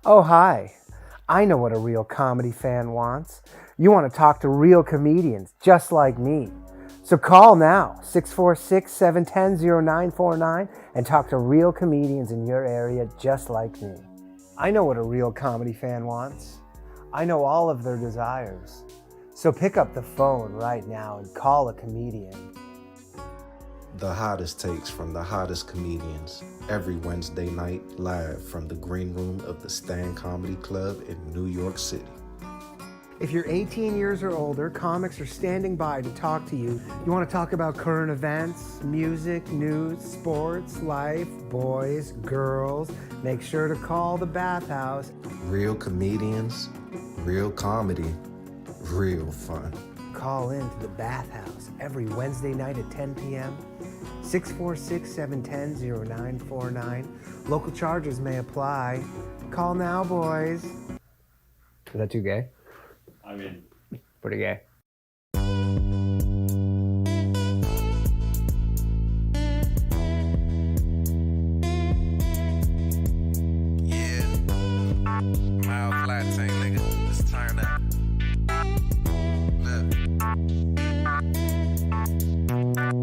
Oh, hi. I know what a real comedy fan wants. You want to talk to real comedians just like me. So call now, 646-710-0949, and talk to real comedians in your area just like me. I know what a real comedy fan wants. I know all of their desires. So pick up the phone right now and call a comedian. The hottest takes from the hottest comedians every Wednesday night live from the green room of the Stand Comedy Club in New York City. If you're 18 years or older, comics are standing by to talk to you. You want to talk about current events, music, news, sports, life, boys, girls, make sure to call the Bathhouse. Real comedians, real comedy, real fun. Call in to the Bathhouse every Wednesday night at 10 p.m. 646-710-0949. Local charges may apply. Call now, boys. Is that too gay? I mean, Pretty gay. Yeah. Mild flat tank, nigga. Let's turn up. Look.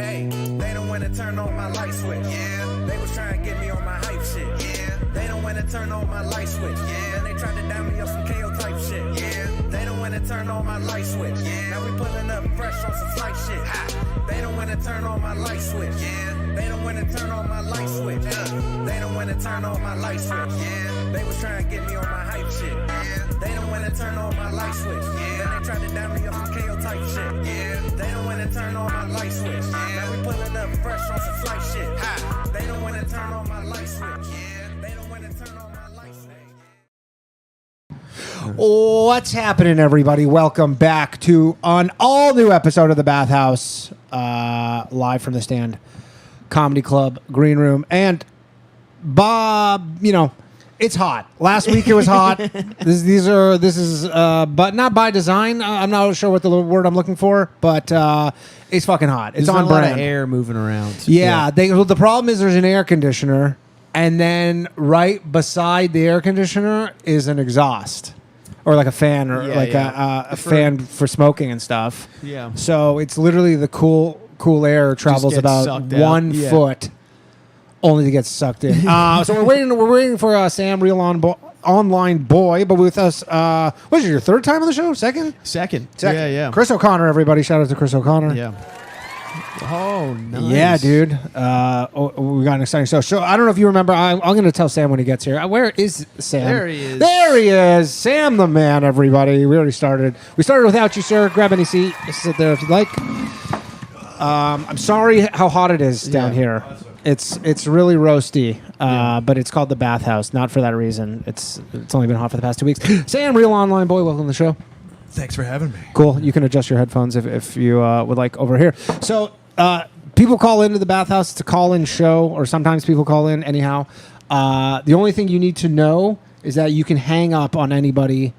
Hey, they don't wanna turn on my light switch. Yeah. They was trying to get me on my hype shit. Yeah. They don't wanna turn on my light switch. Yeah. And they tried to down me up some KO type shit. Yeah. They don't wanna turn on my light switch. Yeah. Now we pulling up fresh on some flight shit. Ha. They don't wanna turn on my light switch. Yeah. They don't wanna turn on my light switch. They don't wanna turn on my light switch. Yeah. They was trying to get me on my hype shit. Yeah. They don't wanna turn on my light switch. Yeah. Then they tried to down me up some KO type shit. Yeah. They don't wanna turn on my light switch. Yeah. Now we pulling up fresh on some flight shit. Ha. They don't wanna turn on my light switch. Yeah. They don't wanna turn on my light switch. What's happening, everybody? Welcome back to an all-new episode of the Bathhouse, live from the Stand Comedy Club Green Room. And Bob, it's hot. Last week it was hot. This is, but not by design. I'm not sure what the word I'm looking for, but it's fucking hot. It's There's on not a lot brand. of air moving around. Yeah, the problem is there's an air conditioner, and then right beside the air conditioner is an exhaust, or like a fan, or a fan for smoking and stuff. Yeah. So it's literally the cool air travels gets about sucked out. 1 Yeah. foot, only to get sucked in. So we're waiting for Sam, real online boy, but with us. What is it, your third time on the show? Second. Second. Yeah. Chris O'Connor, everybody! Shout out to Chris O'Connor. Yeah. Oh, nice. Yeah, dude. We got an exciting show. So I don't know if you remember. I'm going to tell Sam when he gets here. Where is Sam? There he is. There he is. Sam the man, everybody. We already started. We started without you, sir. Grab any seat. Just sit there if you'd like. I'm sorry how hot it is down here. It's really roasty, but it's called the Bathhouse. Not for that reason. It's only been hot for the past 2 weeks. Sam, real online boy, welcome to the show. Thanks for having me. Cool. You can adjust your headphones if you would like over here. So people call into the Bathhouse. It's a call-in show, or sometimes people call in anyhow. The only thing you need to know is that you can hang up on anybody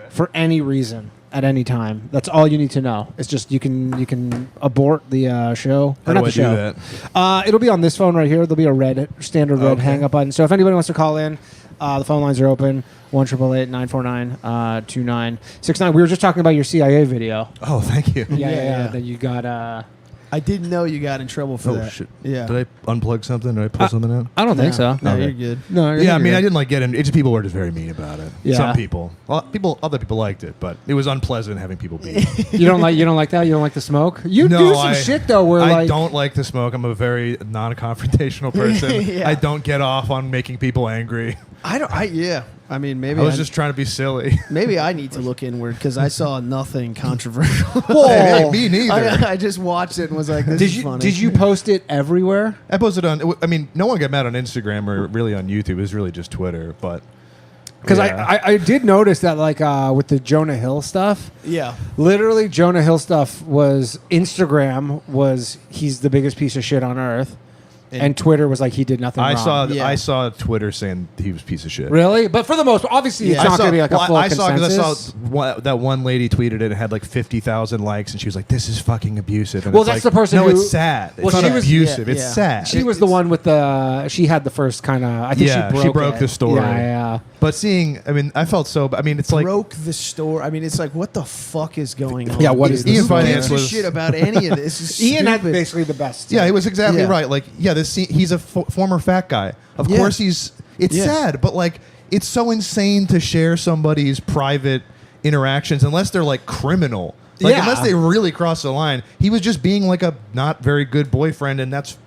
for any reason at any time. That's all you need to know. It's just you can abort the show. How do I do that? It'll be on this phone right here. There'll be a standard red hang-up button. So if anybody wants to call in, the phone lines are open. 1-888-949-2969. We were just talking about your CIA video. Oh, thank you. Yeah. That you got. I didn't know you got in trouble for that. Oh, shit. Yeah. Did I unplug something? Did I pull something out? I don't think so. No, Okay. you're good. No. Yeah, I mean, I didn't like get in. It's just people were just very mean about it. Yeah. Some people. Well, other people liked it, but it was unpleasant having people beat. You don't like that. You don't like the smoke. You No, do some shit though. Where I like don't like the smoke. I'm a very non-confrontational person. Yeah. I don't get off on making people angry. I mean, maybe I was just trying to be silly. maybe I need to look inward because I saw nothing controversial. Hey, me neither. I just watched it and was like, this Did is you funny. did you post it everywhere? I posted on. I mean, no one got mad on Instagram or really on YouTube. It was really just Twitter. But Because yeah. I did notice that like with the Jonah Hill stuff. Yeah. Literally, Jonah Hill stuff was Instagram was he's the biggest piece of shit on earth. And Twitter was like he did nothing wrong. I saw Twitter saying he was a piece of shit. Really? But for the most part, obviously it's not going to be like a full consensus. I saw that one lady tweeted it and had like 50,000 likes, and she was like, "This is fucking abusive." And Well, it's that's like, the person No, who- it's sad. Well, It's she not was- abusive. yeah. It's sad. She was the one with the. She had the first kind of. I think Yeah, she she broke broke it. the story. Yeah. But I felt so. I mean, it's like broke the store. I mean, it's like, what the fuck is going on? Yeah, what is dude? this? Who Finance gives a was- shit about any of this? It's Ian had stupid. basically the best. Yeah, he was exactly Yeah. right. Like, he's a former fat guy. Of Yeah. course, it's Yeah. sad, but like, it's so insane to share somebody's private interactions unless they're like criminal. Like, Yeah. unless they really cross the line. He was just being like a not very good boyfriend, and that's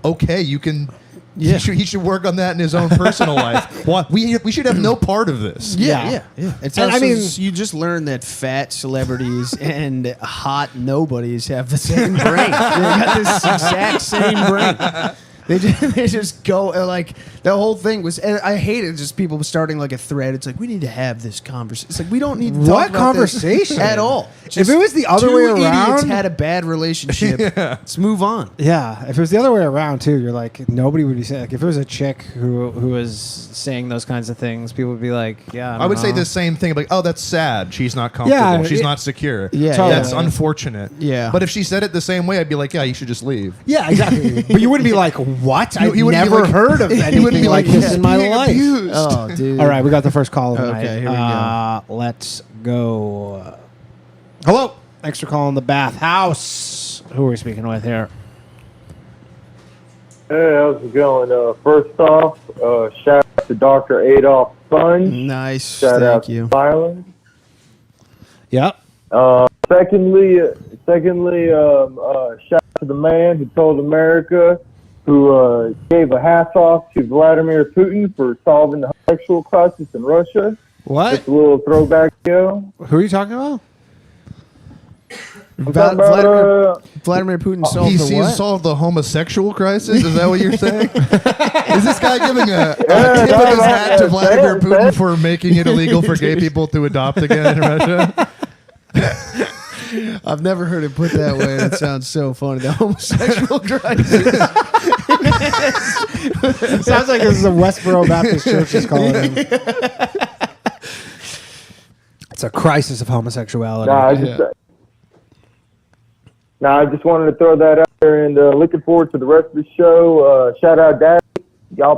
okay. You can. Yeah. He should work on that in his own personal life. What we should have no part of this. Yeah. It's And also, I mean- you just learn that fat celebrities and hot nobodies have the same brain. They got this exact same brain. They just go like the whole thing was. And I hated just people starting like a thread. It's like we need to have this conversation. It's like we don't need to What talk about this conversation? at all. If it was the other two way idiots around- had a bad relationship. Let's move on. Yeah, if it was the other way around too, you're like nobody would be saying. Like if it was a chick who was saying those kinds of things, people would be like, "Yeah." I would say the the same thing. Like, oh, that's sad. She's not comfortable. Yeah, She's it- not secure. Yeah, That's yeah. unfortunate. Yeah. But if she said it the same way, I'd be like, yeah, you should just leave. Yeah, exactly. But you wouldn't be like, "What? You I've wouldn't be never like- heard of you anything wouldn't be like like, this in my being life." abused. Oh, dude. All right, we got the first call of the night. Okay, here we go. Let's go. Hello, thanks for calling the Bathhouse. Who are we speaking with here? Hey, how's it going? First off, shout out to Dr. Adolf Sponge. Nice. Shout out Thank you. to Island. Yep. Secondly, shout out to the man who told America, who gave a hats off to Vladimir Putin for solving the sexual crisis in Russia. What? Just a little throwback, Who are you talking about? I'm talking about, Vladimir Putin solved He's the what? solved the homosexual crisis. Is that what you're saying? Is this guy giving a tip no, of his no, hat to no, Vladimir say it, Putin say it. for making it illegal for gay people to adopt again in Russia? I've never heard it put that way. That sounds so funny. The homosexual crisis. Sounds like this is a Westboro Baptist Church is calling him. It's a crisis of homosexuality. I just wanted to throw that out there, and looking forward to the rest of the show. Shout out, Dad. Y'all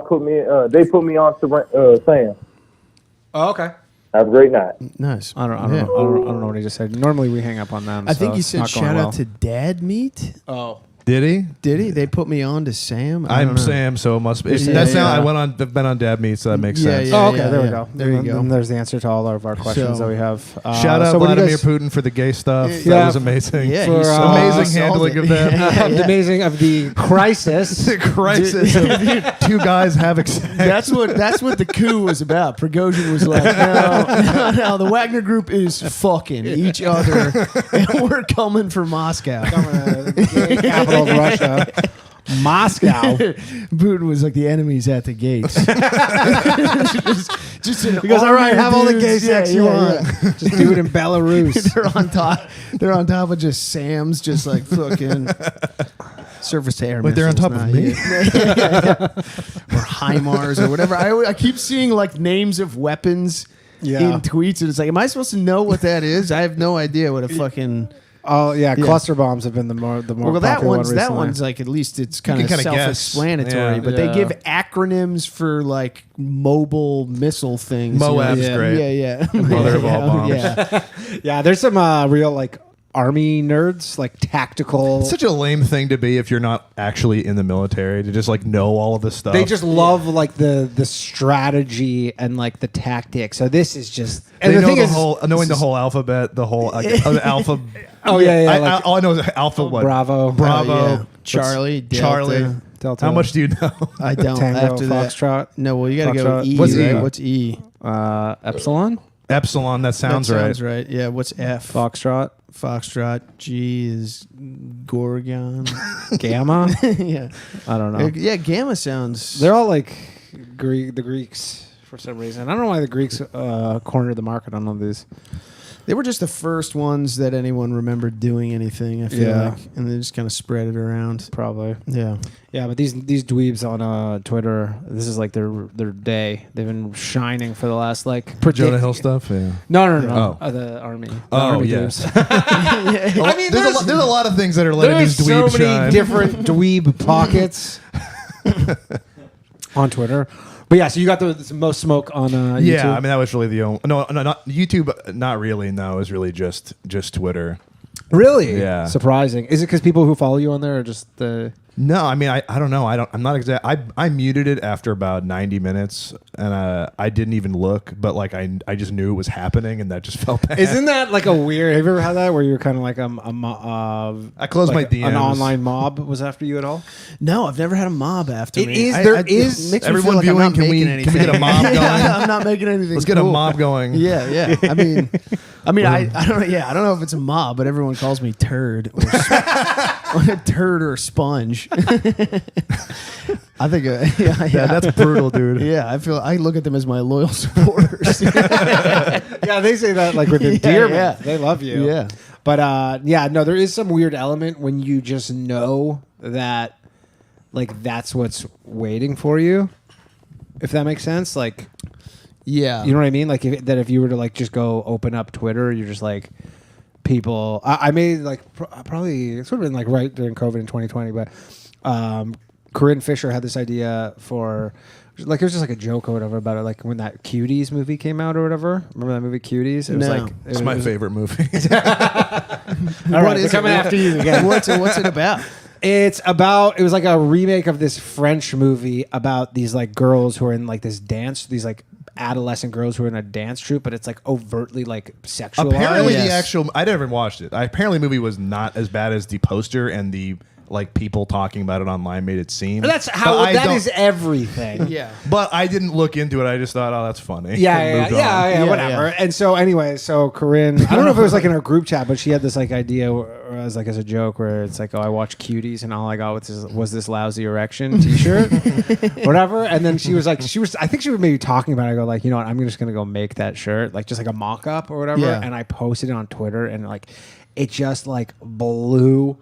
they put me on to Sam. Oh, okay. Have a great night. Nice. I don't know what he just said. Normally we hang up on them. I think so he it's said not going shout well. out to Dad Meat. Oh. Did he? Did he? They put me on to Sam. I don't I'm know. Sam, so it must be. Yeah, That's yeah. I've been on Dad Meat, so that makes Yeah, sense. yeah. Oh, okay. There we go. There you go. Then there's the answer to all of our questions So- that we have. Shout out so what do you Vladimir guys- Putin for the gay stuff. Yeah. That was amazing. Yeah, For, he's amazing solved handling it. of that. The amazing of the crisis. The crisis of two guys having sex. That's what the coup was about. Prigozhin was like, no, the Wagner Group is fucking each other, and we're coming for Moscow. The gay capital of Russia. Moscow. Putin was like, the enemy's at the gates. just an He goes, all right, army of have all the gay dudes." sex you want. Just do it in Belarus. They're on top. They're on top of just Sam's, just like fucking surface to air. Wait, they're on missiles top of now, me? yeah. Or HIMARS or whatever. I keep seeing like names of weapons in tweets, and it's like, am I supposed to know what that is? I have no idea what a fucking. Oh yeah, cluster bombs have been the more Well, that popular one's one that recently. one's like, at least it's kind can of kinda guess. self-explanatory. Yeah. But Yeah. they give acronyms for like mobile missile things. Moab's yeah. great. Yeah. Mother of all bombs. Yeah. Yeah, there's some real like army nerds, like tactical. It's such a lame thing to be if you're not actually in the military, to just like know all of this stuff. They just love like the strategy and like the tactics. So this is just and they the know thing the is, whole knowing the whole alphabet, the whole the alpha. Oh yeah, like all I know is alpha. What? Bravo, Bravo. Yeah. Charlie, Delta. Charlie. Delta. How much do you know? I don't. Tango, After Foxtrot. that, no. Well, you got to go Foxtrot. E. What's right? E? What's E? Epsilon, Epsilon. That sounds that right. sounds right. Yeah. What's F? Foxtrot, Foxtrot. G is Gorgon. Gamma. Yeah. I don't know. Yeah. Gamma sounds. They're all like the Greeks for some reason. I don't know why the Greeks cornered the market on all these. They were just the first ones that anyone remembered doing anything. I feel Yeah. like, and they just kind of spread it around. Probably. Yeah. Yeah, but these dweebs on Twitter, this is like their day. They've been shining for the last like Jonah Hill stuff. Yeah. No. Oh. The army. The Oh, army yeah. dweebs. I mean, there's a lot of things that are letting There's these so dweebs many shine. different dweeb pockets on Twitter. But yeah, so you got the most smoke on YouTube. Yeah, I mean that was really the only. No, not YouTube. Not really. No, it was really just Twitter. Really? Yeah. Surprising. Is it because people who follow you on there are just the? No, I mean I don't know. I'm not exact. I muted it after about 90 minutes, and I didn't even look. But like I just knew it was happening, and that just felt bad. Isn't that like a weird? Have you ever had that where you're kind of like I closed like my DMs. An online mob was after you at all? No, I've never had a mob after It me. is- there is- it makes me Everyone feel like I'm viewing, not can we making get a mob going? Yeah, I'm not making anything. Let's get a cool. mob going. Yeah. I mean, I don't know. Yeah, I don't know if it's a mob, but everyone calls me turd or a turd or a sponge. I think, Yeah, that's brutal, dude. Yeah, I look at them as my loyal supporters. Yeah, they say that like with endearment. yeah. They love you. Yeah. But no, there is some weird element when you just know that like that's what's waiting for you. If that makes sense, like Yeah, you know what I mean? Like if you were to like just go open up Twitter, you're just like people. I made like probably it's sort of been like right during COVID in 2020, but Corinne Fisher had this idea for like it was just like a joke or whatever about it. Like when that Cuties movie came out or whatever. Remember that movie Cuties? It was No. like It's my favorite movie. All right, they're coming after you again. What's it about? It was like a remake of this French movie about these like girls who are in like this dance, these like adolescent girls who are in a dance troupe, but it's like overtly like sexualized. Apparently, Yes. the actual I never watched it. Apparently, the movie was not as bad as the poster and the like people talking about it online made it seem. That's But how I that don't- is everything. Yeah. But I didn't look into it. I just thought, oh, that's funny. Yeah, And yeah, moved on. yeah, Yeah, whatever. yeah. And so anyway, so Corinne, I don't know if it was like in our group chat, but she had this like idea as like as a joke where it's like, oh, I watched Cuties and all I got was this lousy erection T-shirt, whatever. And then she was like, I think she was maybe talking about it. I go like, you know what, I'm just gonna go make that shirt, like just like a mock-up or whatever. Yeah. And I posted it on Twitter, and like it just like blew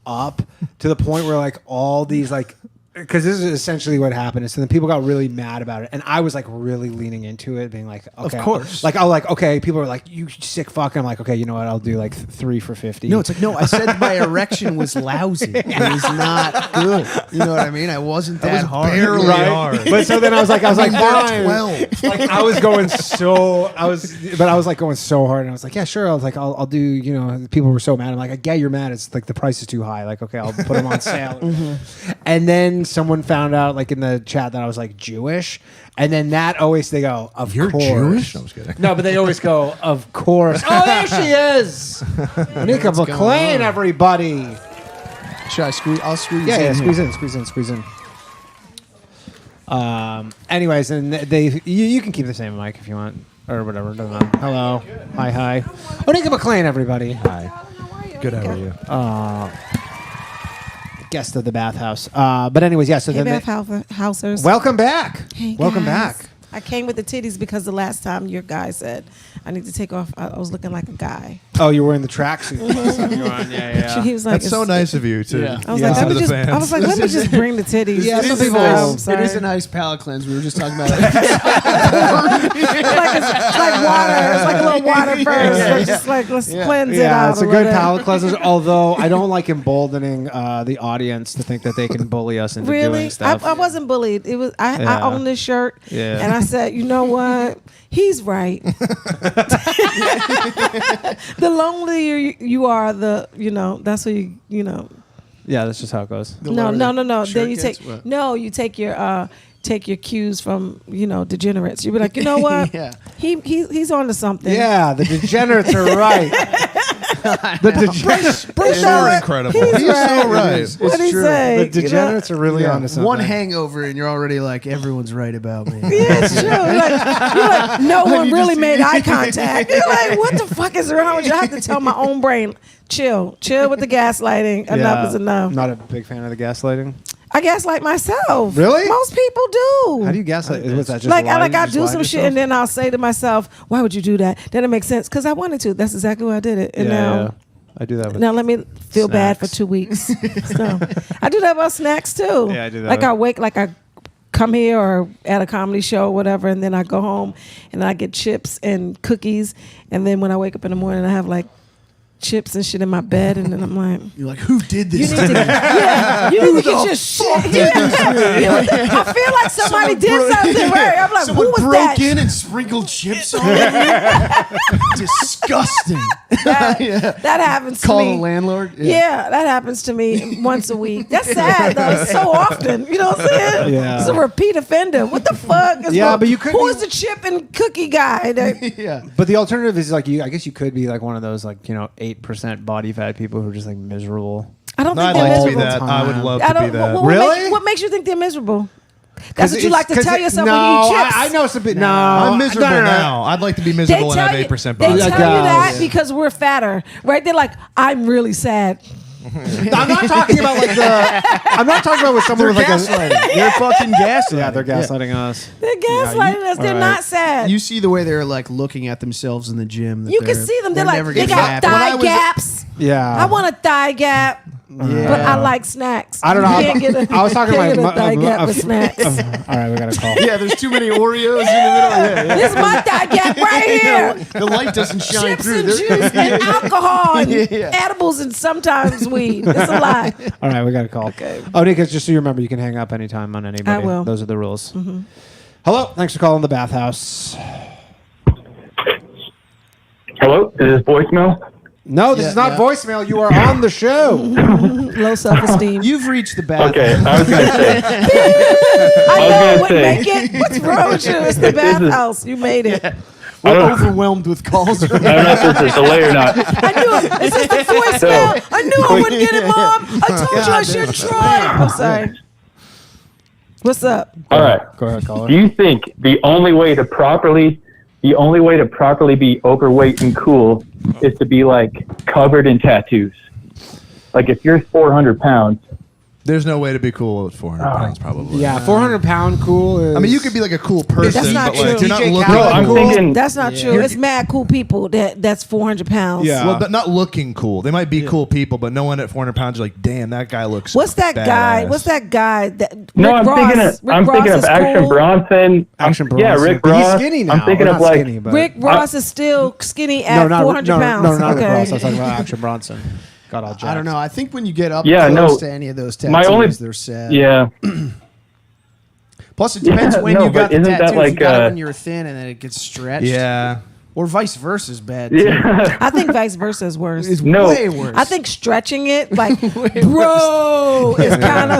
up to the point where like all these like because this is essentially what happened. So then people got really mad about it, and I was like really leaning into it, being like, okay, Of course. like I'll like okay. People are like, you sick fuck. I'm like, okay, you know what? I'll do like 3 for $50. No, it's like, no, I said my erection was lousy. It was not good. You know what I mean? I wasn't that hard. barely right. hard. But so then I was like, fine. 12. Like I was going I was like going so hard, and I was like, yeah, sure. I was like, I'll do. You know, people were so mad. I'm like, I get you're mad. It's like the price is too high. Like, okay, I'll put them on sale. And then someone found out, like in the chat, that I was like Jewish, and then that always they go, of You're course. Jewish? No, I'm just kidding. No, but they always go, of course. Oh, there she is, Onika McLean, everybody. Should I squeeze? I'll squeeze. Yeah, in squeeze here. in, squeeze in. Anyways, and you can keep the same mic if you want, or whatever. Doesn't matter. Hello, hi. Onika McLean, everybody. Hi. Good, how are you? Guest of the Bathhouse. But anyways, yeah. So Hey, then, Bathhousers. welcome back. Hey, Welcome guys. back. I came with the titties because the last time your guy said I need to take off. I was looking like a guy. Oh, you're wearing the tracksuit. Yeah. He was like, That's so nice of you to Yeah. I was Yeah. like, listen to the fans. I was like, let me just bring the titties. Yeah, some This is people- I'm It sorry. is a nice palate cleanse. We were just talking about it. It's like water. It's like a little water first. So just like let's cleanse it out. Yeah, it's a little good bit. palate cleanser. Although I don't like emboldening the audience to think that they can bully us into Really, doing stuff. I wasn't bullied. It was I Yeah. own this shirt, Yeah. and I said, you know what? He's right. The lonelier you are, that's what you know. Yeah, that's just how it goes. No. the shirt Then you gets take what? you take your cues from degenerates. You be like, you know what? Yeah. He's on to something. Yeah, the degenerates are right. The degenerates. So incredible. He's He's right. so right. What did he true. say? The degenerates are really onto something. One hangover and you're already like, everyone's right about me. Yeah, it's true. You're like, no one really made eye contact. You're like, what the fuck is wrong with you? I have to tell my own brain, chill with the gaslighting. Enough is enough. Not a big fan of the gaslighting. I gaslight myself. Really? Most people do. How do you gaslight? What's that? Just Like lie? I Just do lie some to shit yourself? and then I'll say to myself, why would you do that? Then it makes sense because I wanted to. That's exactly why I did it. And now I do that. With now let me feel bad for snacks. 2 weeks. So I do that about snacks too. Yeah, I do that Like with- I come here or at a comedy show or whatever, and then I go home and I get chips and cookies, and then when I wake up in the morning I have like chips and shit in my bed, and then I'm like, You're like, who did you this? need to, you need to get your shit. Yeah. I feel like somebody did something right. I'm like, Someone who was broke that? in and sprinkled chips on it. Disgusting. That happens to Call me. the landlord. Yeah, that happens to me once a week. That's sad though. It's so often. You know what I'm saying? Yeah. It's a repeat offender. What the fuck? Is Yeah, wrong? but you could Who be- is the chip and cookie guy? That, Yeah. But the alternative is like I guess you could be like one of those like 8% body fat people who are just like miserable. I don't No, think I'd they're like to be miserable. that. I would love I to be don't. that. What makes you think they're miserable? That's what you like to tell yourself no, when you eat chips. I know some people. No, I'm miserable no. now. I'd like to be They miserable and tell have you, 8% they body tell fat. you that because we're fatter, right? They're like, I'm really sad. I'm not talking about like I'm not talking about with someone with like gaslighting. They're fucking gaslighting. Yeah, they're gaslighting us. They're gaslighting us. They're Alright. not sad. You see the way they're like looking at themselves in the gym. that You can see them. They're like, never they getting got happy. thigh When I gaps. Yeah, I want a thigh gap, but I like snacks. I don't know. You can't get a, I was talking can't about get a thigh gap with snacks. All right, we got a call. Yeah, there's too many Oreos in the middle. Yeah. This is my thigh gap right here. The light doesn't shine Chips through. and They're- juice and alcohol and Yeah. edibles and sometimes weed. It's a lie. All right, we got a call. Okay. Onika, just so you remember, you can hang up anytime on anybody. I will. Those are the rules. Hello. Thanks for calling the Bathhouse. Hello, is this voicemail? No, this is not voicemail. You are on the show. Low self-esteem. You've reached the bathroom. Okay, I was gonna say. I know gonna it wouldn't say. make it. What's wrong with you? It's the bathhouse. You made it. We're overwhelmed with calls. I don't know if this is delay or not. I knew it. Is this the voicemail? I knew I wouldn't get it, Mom. I told you I should try. I'm sorry. What's up? All right. Go ahead, caller. Do you think the only way to properly be overweight and cool is to be like covered in tattoos? Like if you're 400 pounds, There's no way to be cool at 400 pounds, probably. Yeah, 400-pound cool is. I mean, you could be like a cool person, That's not but like true. you're not DJ looking. Khaled. I'm cool. thinking. That's not true. It's mad cool people that's 400 pounds. Yeah. Well, but not looking cool. They might be cool people, but no one at 400 pounds are like, damn, that guy looks. What's that badass. guy? What's that guy? That No, Rick I'm Ross. thinking of Is Action cool. Bronson. Action Yeah, Bronson. Rick But Ross. He's skinny now. I'm thinking Or of not like skinny, but Rick Ross is still skinny at 400 pounds. No, not Rick Okay. Ross. I was talking about Action Bronson. Got all jacked. I don't know. I think when you get up Yeah, close no. to any of those My tattoos, only- they're sad. yeah. Plus, it depends Yeah, when no, you got but the isn't that tattoos. like, you got it uh, when you were thin and then it gets stretched. Yeah. Or vice versa is bad, too. Yeah. I think vice versa is worse. It's No. way worse. I think stretching it, like, bro, is kind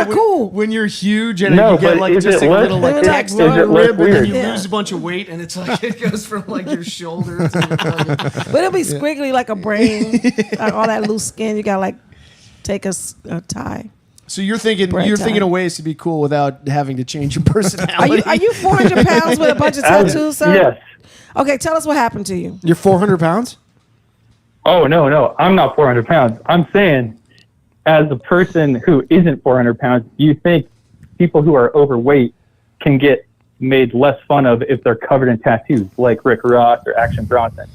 of cool. When you're huge and No, you get but like is just it a less- little like Is it text like on your less rib, and then weird? you Yeah. lose a bunch of weight, and it's like it goes from like your shoulder to your fucking- But it'll be squiggly like a brain. Like all that loose skin, you got to like take a tie. So you're thinking Bread thinking time. of ways to be cool without having to change your Are personality. you 400 pounds with a bunch of tattoos, sir? Yes. Okay, tell us what happened to you. You're 400 pounds? Oh, no. I'm not 400 pounds. I'm saying, as a person who isn't 400 pounds, do you think people who are overweight can get made less fun of if they're covered in tattoos, like Rick Ross or Action Bronson?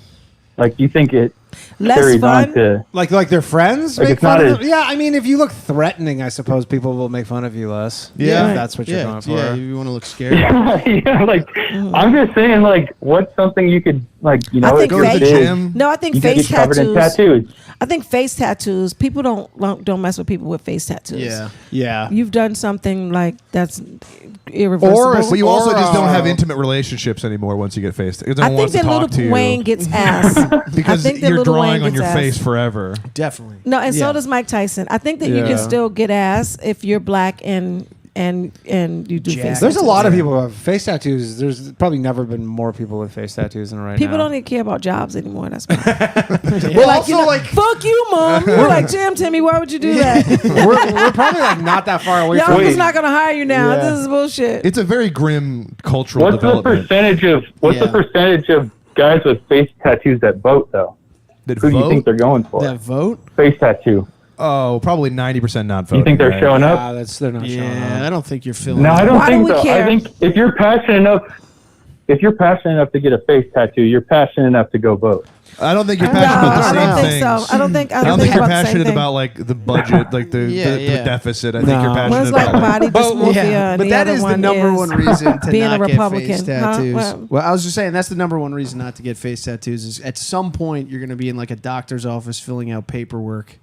Like, do you think it Less carries on fun? to... Like their friends Like, make it's fun not of as- them? Yeah, I mean, if you look threatening, I suppose people will make fun of you less. Yeah. If that's what you're going for. Yeah, you want to look scared. yeah, like, I'm just saying, like, what's something you could, like, you know, I think if you're face- big, gym. No, I think you could face get covered in tattoos. tattoos. I think face tattoos. People don't mess with people with face tattoos. Yeah. Yeah. You've done something like that's irreversible. But you also Or, just don't have uh, intimate relationships anymore once you get faced. No I one think wants to that talk little to you Wayne gets ass. because I think that you're Lil drawing Wayne on your gets face ass. forever. Definitely. No, and so Yeah. does Mike Tyson. I think that you Yeah. can still get ass if you're black and you do face. Jacked. There's a tattoos. lot of people who have face tattoos. There's probably never been more people with face tattoos than right People now. don't even care about jobs anymore. That's why. Well, like, also, you know, like, fuck you, mom. You're like, damn, Timmy, why would you do that? we're probably like not that far away Your from uncle's Wait. not gonna hire you now. Yeah. This is bullshit. It's a very grim cultural What's the development. percentage of guys with face tattoos that vote, though? That Who do you vote? think they're going for? That vote? Face tattoo. Oh, probably 90% not voting. You think they're right? showing Yeah, up? they're not showing Yeah, up. I don't think you're feeling No, I it. don't Why do think we so. care? I think if you're passionate enough, if you're passionate enough to get a face tattoo, you're passionate enough to go vote. I don't think you're No, passionate about the I same don't think things. so. I don't think I don't think you're about the same passionate thing. about like the budget, like the deficit. I think you're No. passionate Well, it's like about body dysmorphia, and but the that other is the one number is one reason to being not a get Republican. face tattoos. Huh? Well, I was just saying that's the number one reason not to get face tattoos is at some point you're going to be in like a doctor's office filling out paperwork,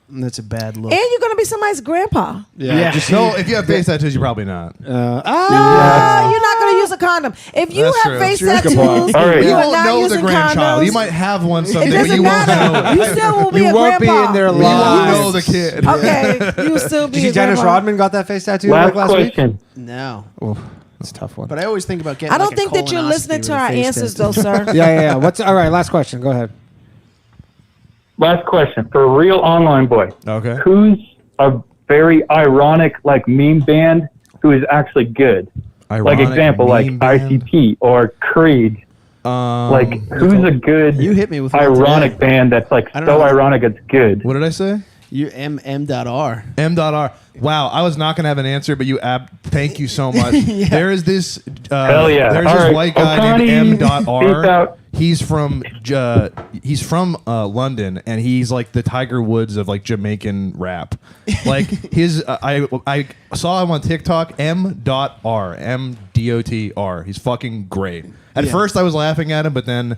and that's a bad look. And you're gonna be somebody's grandpa. Yeah. No, if you have face tattoos, you're probably not. You're not gonna use a condom. If you That's have true. face True. Good tattoos, point. All right. you You are won't not know the using grandchild. condoms. You might have one It someday, but doesn't you won't matter. know. You still will be You a won't be grandpa. in their You won't lives. know the kid. Okay, you will still be. Did you a see Dennis grandpa. Rodman got that face tattoo Last like last week? question. No, That's a tough one. but I always think about getting. I don't like, a think that you're colonoscopy listening with to a our face answers, tattoo. though, sir. Yeah. What's all right? Last question. Go ahead. Last question for a real online boy. Okay. Who's a very ironic like meme band who is actually good? Ironic like example, like meme band? ICP or Creed. Like who's a good You hit me with one ironic today. band that's like I so don't know. ironic it's good? What did I say? You M.R. M.R. Wow, I was not gonna have an answer, but thank you so much. There is this Hell yeah. there's All this right. white guy named Otani, peace M.R. out. He's from London, and he's like the Tiger Woods of like Jamaican rap. Like his I saw him on TikTok. M.R. He's fucking great. At first I was laughing at him, but then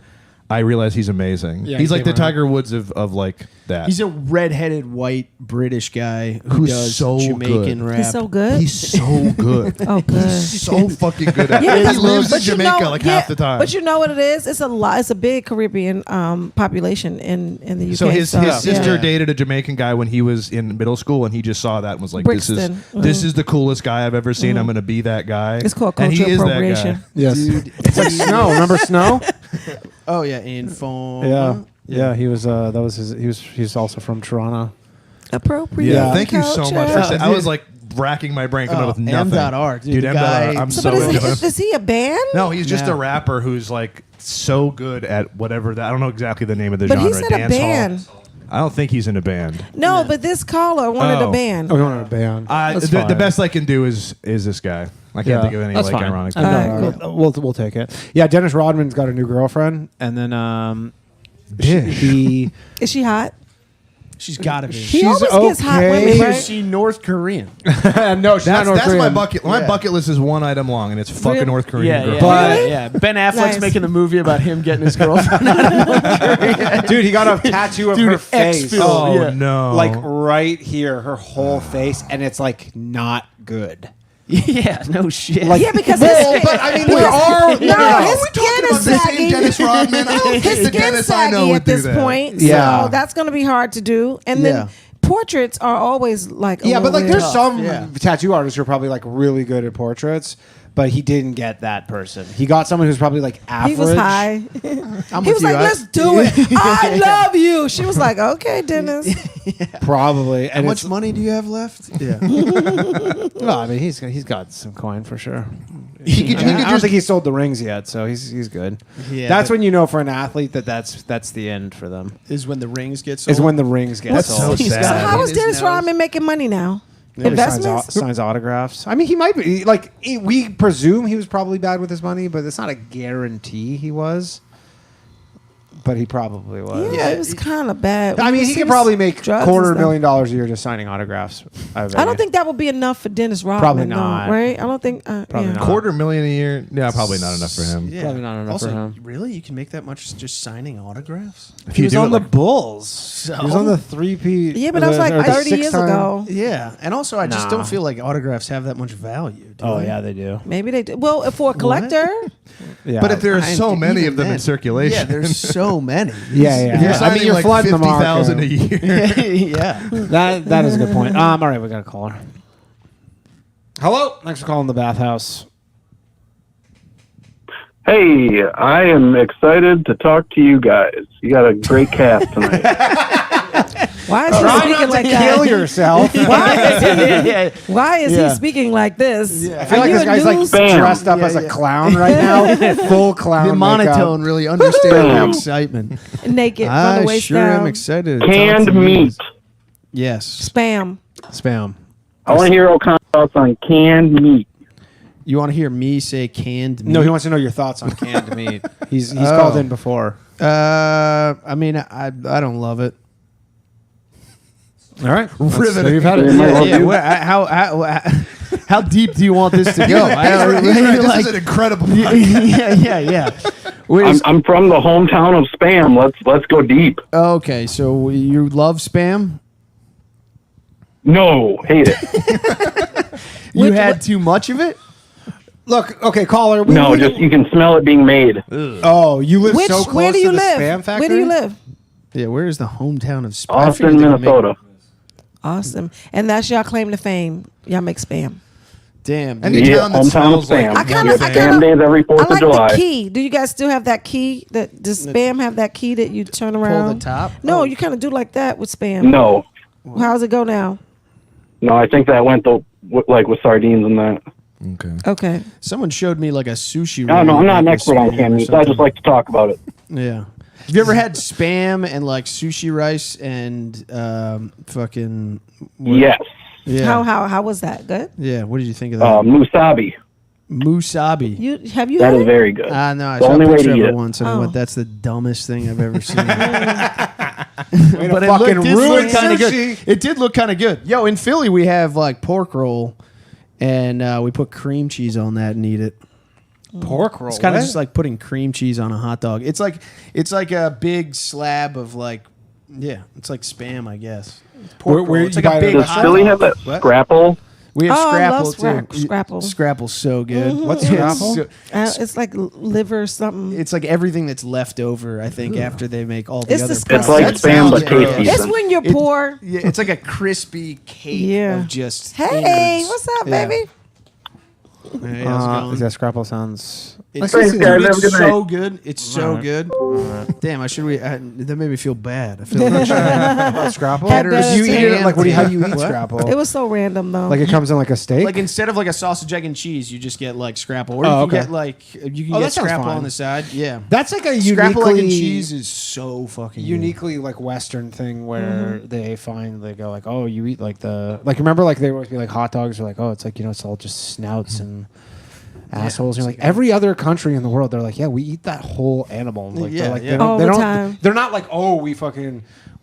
I realized he's amazing. Yeah, he's he like the came around. Tiger Woods of like that. He's a redheaded white British guy who Who's does so Jamaican good. rap. He's so good. He's so good. Oh, good. So fucking good at it. Yeah, He because- lives in but you Jamaica know- like yeah, half the time. But you know what it is? It's a lot. It's a big Caribbean population in the UK. So his sister Yeah. dated a Jamaican guy when he was in middle school, and he just saw that and was like, Brixton. This is the coolest guy I've ever seen. I'm going to be that guy." It's called And he cultural is that guy. appropriation. Yes. Dude, It's like Snow. Remember Snow? oh yeah, Inform. Yeah. He was. That was his. He's also from Toronto. Appropriate. Yeah. Thank you so much for culture. saying. I was like racking my brain coming up with nothing. M.R. Dude, the M.R. guy- I'm So, so but into him. is he a band? No, he's just No. a rapper who's like so good at whatever that. I don't know exactly the name of the But genre. he's in a Dance band. hall. I don't think he's in a band. No, but this caller wanted Oh. a band. Oh, we wanted a band. That's The fine. best I can do is this guy. I can't think of any that's like fine. ironic. We'll take it. Yeah, Dennis Rodman's got a new girlfriend, and then he Is she hot? She's got to be. He She's always gets hot okay. women, Is right? she North Korean? no, she's not North That's Korean. my bucket. My Yeah. bucket list is one item long, and it's fucking Really? North Korean girl. But- yeah. Ben Affleck's Nice. making a movie about him getting his girlfriend. Dude, he got a tattoo of Dude, her face. X-Fil, Oh yeah. no! Like right here, her whole face, and it's like not good. yeah, no shit. Like, Yeah, because well, his, but I mean, because- there are no, his we skin talking is about the same saggy. Dennis Rodman? I don't think His the skin's Dennis I know saggy would at do this that. point. Yeah. So that's going to be hard to do. And then Yeah. portraits are always like a yeah, but little like there's weird. some Yeah. tattoo artists who are probably like really good at portraits, but he didn't get that person. He got someone who's probably like average. He was high. I'm He with was you. like, "Let's do it. I love you." She was like, "Okay, Dennis." Probably. How And much it's, money do you have left? Yeah. well, I mean, he's got some coin for sure. He could I don't just think he sold the rings yet, so he's good. Yeah, That's but- when you know for an athlete that's the end for them. Is when the rings get sold. Is when the rings get That's sold. so He's sad. got So it how in is his Dennis nose. Rodman making money now? He signs, Investments? signs autographs. I mean, he might be like we presume he was probably bad with his money, but it's not a guarantee he was. But he probably was. Yeah, it was kind of bad. I mean, he could probably make drugs and $250,000 stuff. a year just signing autographs. I don't think that would be enough for Dennis Rodman. Probably though, not. right? I don't think. Probably not. $250,000 a year. Yeah, probably not enough for him. Yeah. Probably not enough also, for him. Really? You can make that much just signing autographs? If He you was do on it the like- Bulls. He was on the 3P. Yeah, but that was like 30 years ago. Yeah. And also, I just Nah. don't feel like autographs have that much value. Do Oh they? yeah, they do. Maybe they do. Well, for a collector, Yeah, But if there are I- so many even of them in then. circulation, Yeah, there's so many. yeah. If you're I signing mean, you're like flooding the market. 50,000 a year. yeah. That is a good point. All right, we got a caller. Hello. Thanks for calling the Bathhouse. Hey, I am excited to talk to you guys. You got a great cast tonight. why is he Try speaking not like to that? kill yourself. Why is Yeah. he speaking like this? I feel Are like you this a guy's like news- Bam. dressed up Yeah, as a yeah. clown right now. Full clown. The monotone really understands the excitement. naked from I the waist sure down. am excited. to talk Canned to you. meat. Yes. Spam. Spam. I want to hear O'Connor's thoughts on canned meat. You want to hear me say canned meat? No, he wants to know your thoughts on canned meat. He's called in before. I mean, I don't love it. All right, Riveting. You've had it. How deep do you want this to go? This is an incredible. Yeah. I'm from the hometown of Spam. Let's go deep. Okay, so you love Spam? No, hate it. You had too much of it? Look, okay, caller. No, just you can smell it being made. Oh, you live so close where do you to the live? Spam factory? Where do you live? Yeah, where is the hometown of Spam? Austin, Minnesota. Awesome. And that's y'all claim to fame. Y'all make Spam. Damn. Any Yeah, town that hometown of smells like Spam. I kinda- Get I Spam kinda- days every 4th I of like July. the key. Do you guys still have that key? Does Spam have that key that you turn around? the top? No, Oh. you kind of do like that with Spam. No, How's it go now? no, I think that went like with sardines and that. Okay. Okay. Someone showed me like a sushi I don't know. roll I'm not an with expert on Spam or canned meats. I something. just like to talk about it. Yeah. Have you ever had Spam and like sushi rice and fucking... Yes. Yeah. How was that? Good. Yeah. What did you think of that? Musabi. Musabi. You have you That had is it? very good. No, I The saw only a way picture to of eat it it. once, and I Oh. went, "That's the dumbest thing I've ever seen." Way to But fucking did ruin look kind of good. sushi. It did look kind of good. Yo, in Philly, we have like pork roll, and we put cream cheese on that and eat it. Pork roll. It's kind of what? just like putting cream cheese on a hot dog. It's like a big slab of like, yeah, it's like Spam, I guess. Pork Where roll. It's you like buy a it big at Does the hot Philly dog. have that What? scrapple? We have Oh, I Scrapple love too. Scrapple. Scrapple's so good. What's It's Scrapple? so- It's like liver something. It's like everything that's left over, I think, after they make all the It's other. disgusting. It's like That Spam sounds but gross. tasty. It's when you're poor. Yeah, it's like a crispy cake Yeah. of just. Hey, innards. what's up, Yeah. baby? Hey, how's it going? Yeah, Scrapple sounds. It's, Thanks, dude, guys. Have a it's good so night. good. It's so good. Damn, that made me feel bad. I feel like Scrapple? Had better You eat it like how do you eat What? Scrapple? It was so random though. Like it comes in like a steak. like instead of like a sausage, egg, and cheese, you just get like Scrapple, or Oh, you okay. can get like you can Oh, get that sounds Scrapple fine. on the side. Yeah, That's like a Scrapple, egg, and uniquely cheese is so fucking good. uniquely like Western thing where they go like, oh, you eat like remember like they would always be like hot dogs are like, oh, it's like it's all just snouts and assholes. And you're like every other country in the world, they're like, yeah, we eat that whole animal. Like, Yeah, they're like, yeah. They don't, All they the don't, time. They're not like, oh,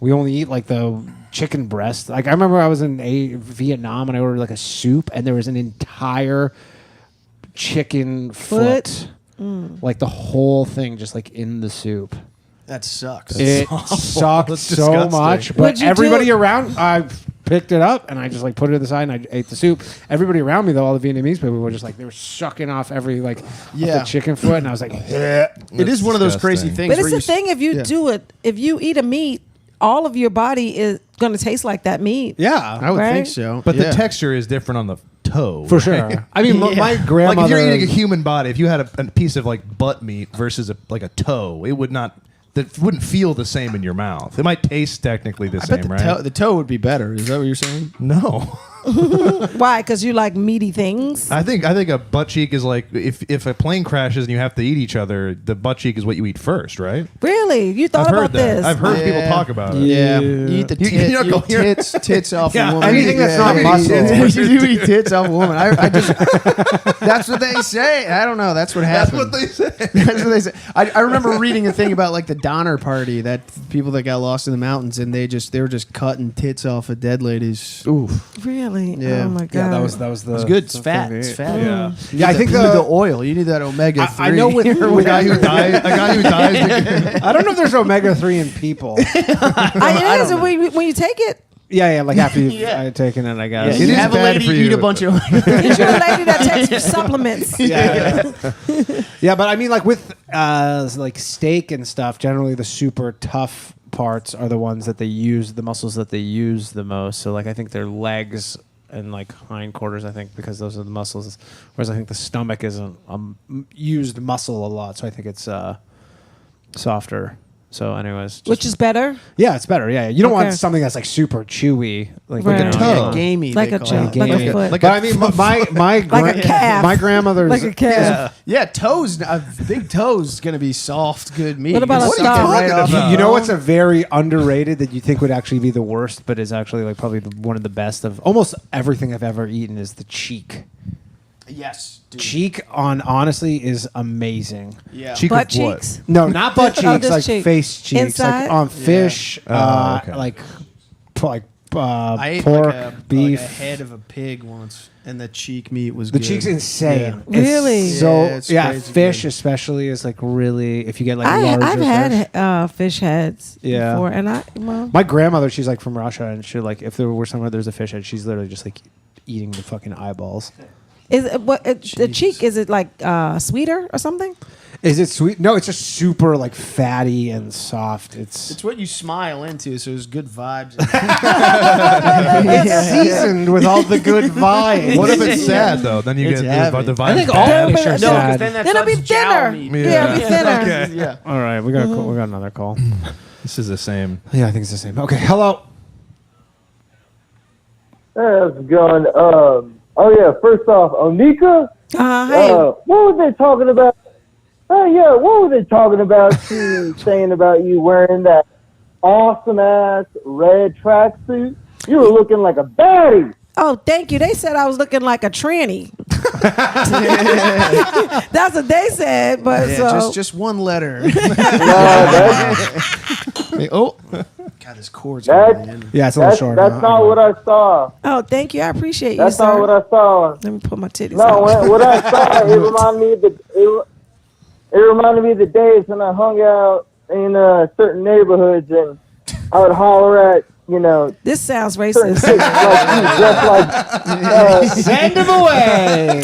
we only eat like the chicken breast. Like I remember I was in Vietnam and I ordered like a soup and there was an entire chicken foot. Like the whole thing just like in the soup. That sucks. It awful. sucked That's so disgusting. much, but What'd you everybody do? around, I picked it up and I just like put it aside and I ate the soup. Everybody around me, though, all the Vietnamese people were just like they were sucking off every like off Yeah. the chicken foot, and I was like, It is one of those crazy disgusting. things. but it's where the you thing if you yeah. do it, if you eat a meat, all of your body is going to taste like that meat. yeah, I would Right? think so, But yeah. the texture is different on the toe. for right? sure. I mean, Yeah. my Like grandmother. if you're eating a human body, if you had a piece of like butt meat versus like a toe, it would not. That wouldn't feel the same in your mouth. It might taste technically the I same, bet right? the toe would be better. Is that what you're saying? No. Why? Because you like meaty things. I think a butt cheek is like if a plane crashes and you have to eat each other, the butt cheek is what you eat first, right? Really? You thought I've about heard that. this? I've heard people Yeah. talk about it. Yeah, you eat the You- tit, you're not you going- eat tits off Yeah, a woman. anything that's not Yeah. muscle. You do eat tits off a woman. I just that's what they say. I don't know. That's what That's happened. what they say. That's what they say. I remember reading a thing about like the Donner Party, that people that got lost in the mountains and they were just cutting tits off of dead ladies. Oof, Really? Yeah. Oh my god. yeah, that was the. it's good. It's the fat. thing It's to eat. fat. Yeah. Yeah, I think you need the the. oil. You need that omega 3. I know with A guy who dies. I don't know if there's omega-3 in people. I it is. When you take it, Yeah, like after you've Yeah. taken it, I guess. you It is have a bad lady for eat you. a bunch of. you're a lady that takes supplements. Yeah. Yeah, but I mean, like with like steak and stuff, generally the super tough parts are the ones that they use, the muscles that they use the most. So, like, I think their legs and like hindquarters, I think, because those are the muscles. Whereas I think the stomach isn't used muscle a lot. So I think it's softer. So, anyways, just- Which is better? yeah, it's better. Yeah, you don't Okay. want something that's like super chewy, like Right. you know, toe. gamey, Like they a call toe, it. like gamey. a foot. Like But I mean, my a calf. my grandmother's Like a calf. Yeah, toes. Big toes gonna be soft, good meat. What about You a can suck it thumb? right off You know the what's a bone. very underrated that you think would actually be the worst, but is actually like probably one of the best of almost everything I've ever eaten is the cheek. Yes. Dude. Cheek on honestly is amazing. Yeah. Cheek Butt of what? cheeks. No, not butt cheeks, just like cheek. face cheeks, Inside? like on fish, okay. like I ate pork, like a beef. head of a pig once, and the cheek meat was The good. cheek's insane. Yeah. It's Really? So Yeah, it's yeah, crazy fish good. especially is like really if you get like larger I've fish. had fish heads Yeah. before, and My grandmother, she's like from Russia, and she like if there were somewhere there's a fish head, she's literally just like eating the fucking eyeballs. is it, the cheek, is it like sweeter or something? Is it sweet? No, it's just super like fatty and soft. It's what you smile into, so there's good vibes. It's seasoned with all the good vibes. What if it's sad though? Then you It's get heavy. the vibe. I think all Then- fish are no, sad. then Then it'll be thinner. Yeah, it'll be thinner. Okay. Yeah. All right, we got we got another call. This is the same. Yeah, I think it's the same. Okay, hello. Hey, how's it going? First off, Onika, Hey. what were they talking about? What were they talking about you saying about you wearing that awesome ass red tracksuit? You were looking like a baddie. Oh, thank you. They said I was looking like a tranny. That's what they said, but so just one letter. Oh, God, his chords. That's- Man. Yeah, it's a little short. That's not what I saw. oh, thank you. I appreciate you, That's sir. not what I saw. Let me put my titties No, out. what I saw, it reminded me of it reminded me of the days when I hung out in certain neighborhoods and I would holler at, This sounds certain racist. chicks like you, just like Send him away.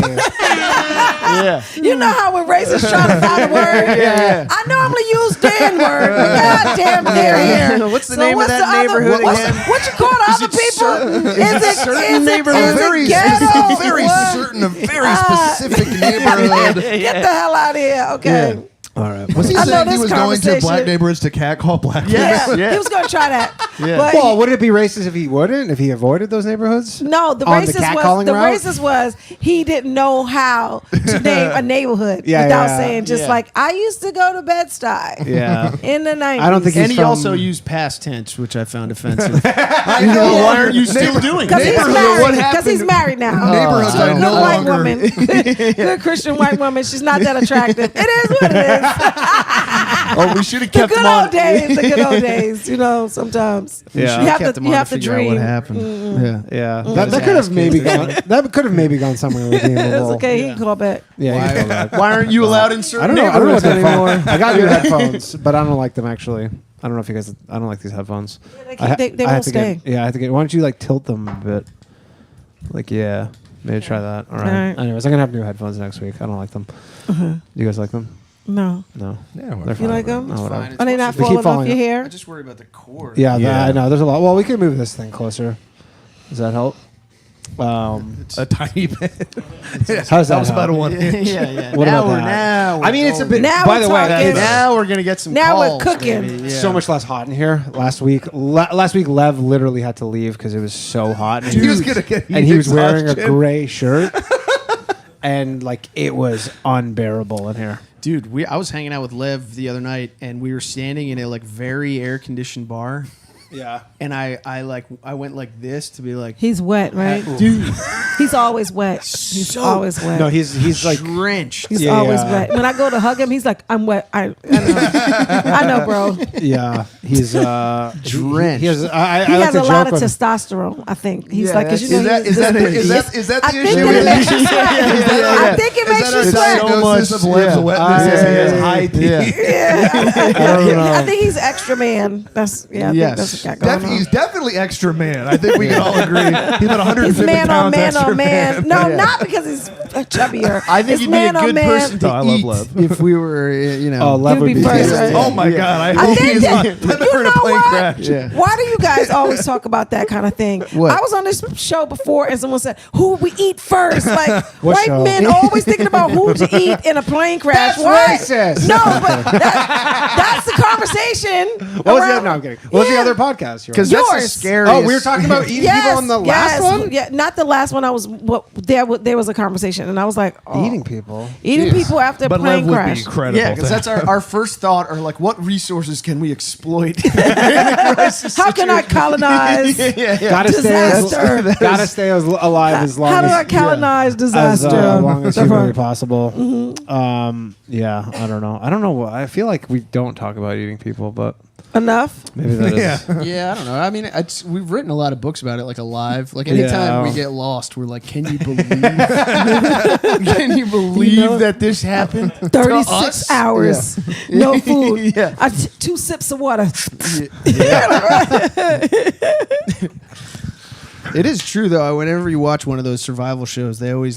Yeah. You know how when racists try to find a word? Yeah. I normally use Dan word, but goddamn, they're here. What's the So name of what's that the other- neighborhood what's- again? What you call the other people? Is it ghetto? very What? certain, a very specific neighborhood. Get the hell out of here, okay? All right. Was he I know saying he this was going to black conversation- neighborhoods to catcall black Yeah, people? he was going to try that. Yeah. But Well, would it be racist if he wouldn't? If he avoided those neighborhoods? no, the On the racist catcalling route? was he didn't know how to name a neighborhood Yeah, without yeah. saying just Yeah. like I used to go to Bed-Stuy Yeah. in the 90s. I don't think And he's he from- also used past tense, which I found offensive. I know. Why aren't you still doing because he's it? married. Because he's married now. Neighborhoods So are good no white longer. woman, good Christian white woman. She's not that attractive. It is what it is. Oh, we should have The kept good him on. old days. The good old days. You know, sometimes Yeah. you have kept to him you on have to figure out dream. what happened. Yeah. Yeah. Mm. That could have maybe gone. That could have maybe gone somewhere redeemable. It's okay. He can call back. Yeah. he can go back. Why aren't you allowed in I certain don't know. I don't know what neighborhoods anymore. anymore? I got new headphones, but I don't like them actually. I don't know if you guys. I don't like these headphones. They I ha- they I have won't to stay. Get, yeah, I have to get. Why don't you like tilt them a bit? Like yeah, maybe try that. All right. All right. Anyways, I'm gonna have new headphones next week. I don't like them. You guys like them? No. No. Yeah, They're You like them? No, whatever. Are they not They keep falling off falling your off. hair? I just worry about the cord. Yeah, Yeah. I know. There's a lot. Well, we can move this thing closer. Does that help? a tiny bit. How's that? That was about a help? 1 inch. Yeah. What now about we're that? now. I mean, it's a bit. Now by we're the way, talking. it's Now we're gonna get some. Now we're calls, cooking. baby. Yeah. so much less hot in here. Last week, Lev literally had to leave because it was so hot. And He was gonna get and he was wearing a exhaustion. gray shirt, and like it was unbearable in here. Dude, I was hanging out with Lev the other night, and we were standing in a like very air conditioned bar, Yeah. and I went like this to be like, He's wet, right? dude, He's always wet. He's always wet. No, he's like drenched. He's Yeah, always yeah. wet. When I go to hug him, he's like, "I'm wet." I know. I know, bro. yeah. He's Drenched. He has. I He like has to a lot joke of with- testosterone. I think he's Yeah, like, because you know, Is that I the think issue? that it makes you sweat. I think it makes you Is that sweat. a diagnosis of Lev's wetness? Yeah. He has high pee. I think he's extra man. That's I think Yes. that's what got going He's on. definitely extra man. I think we can all agree. He's about 150 He's man on pounds man extra on man. No, not because he's chubbier. I think it's he'd be a man on good man. person to No, I love eat Lev. if we were, you know. Oh, Lev He'd would be be first, tasty. right? Oh my God! I I hope think he's that, on you in a know plane what? crash. Yeah. Why do you guys always talk about that kind of thing? What? I was on this show before, and someone said, "Who would we eat first?" Like What white show? men always thinking about who to eat in a plane crash. That's Why? racist. No, but that's the conversation. What was the? around- No, I'm kidding. What was the Yeah. other podcast? you were on? Because that's the Yours. scariest. Oh, we were talking about eating people on the last one. Yeah, not the last one. I was there was a conversation, and I was like, oh. Eating people. Eating people after a But plane Lev would crash. be incredible. Yeah, because to that's our first thought, or like, what resources can we exploit? How can I colonize Gotta disaster? gotta stay alive as long How do I as colonize as disaster? long as humanly possible. Yeah, I don't know. I don't know. I feel like we don't talk about eating people, but Enough? maybe that is. Yeah, I don't know. I mean, we've written a lot of books about it, like Alive. Like anytime we get lost, we're like, can you believe? Can you believe that this happened? 36 hours, no food. Yeah. 2 sips of water. It is true though. Whenever you watch one of those survival shows, they always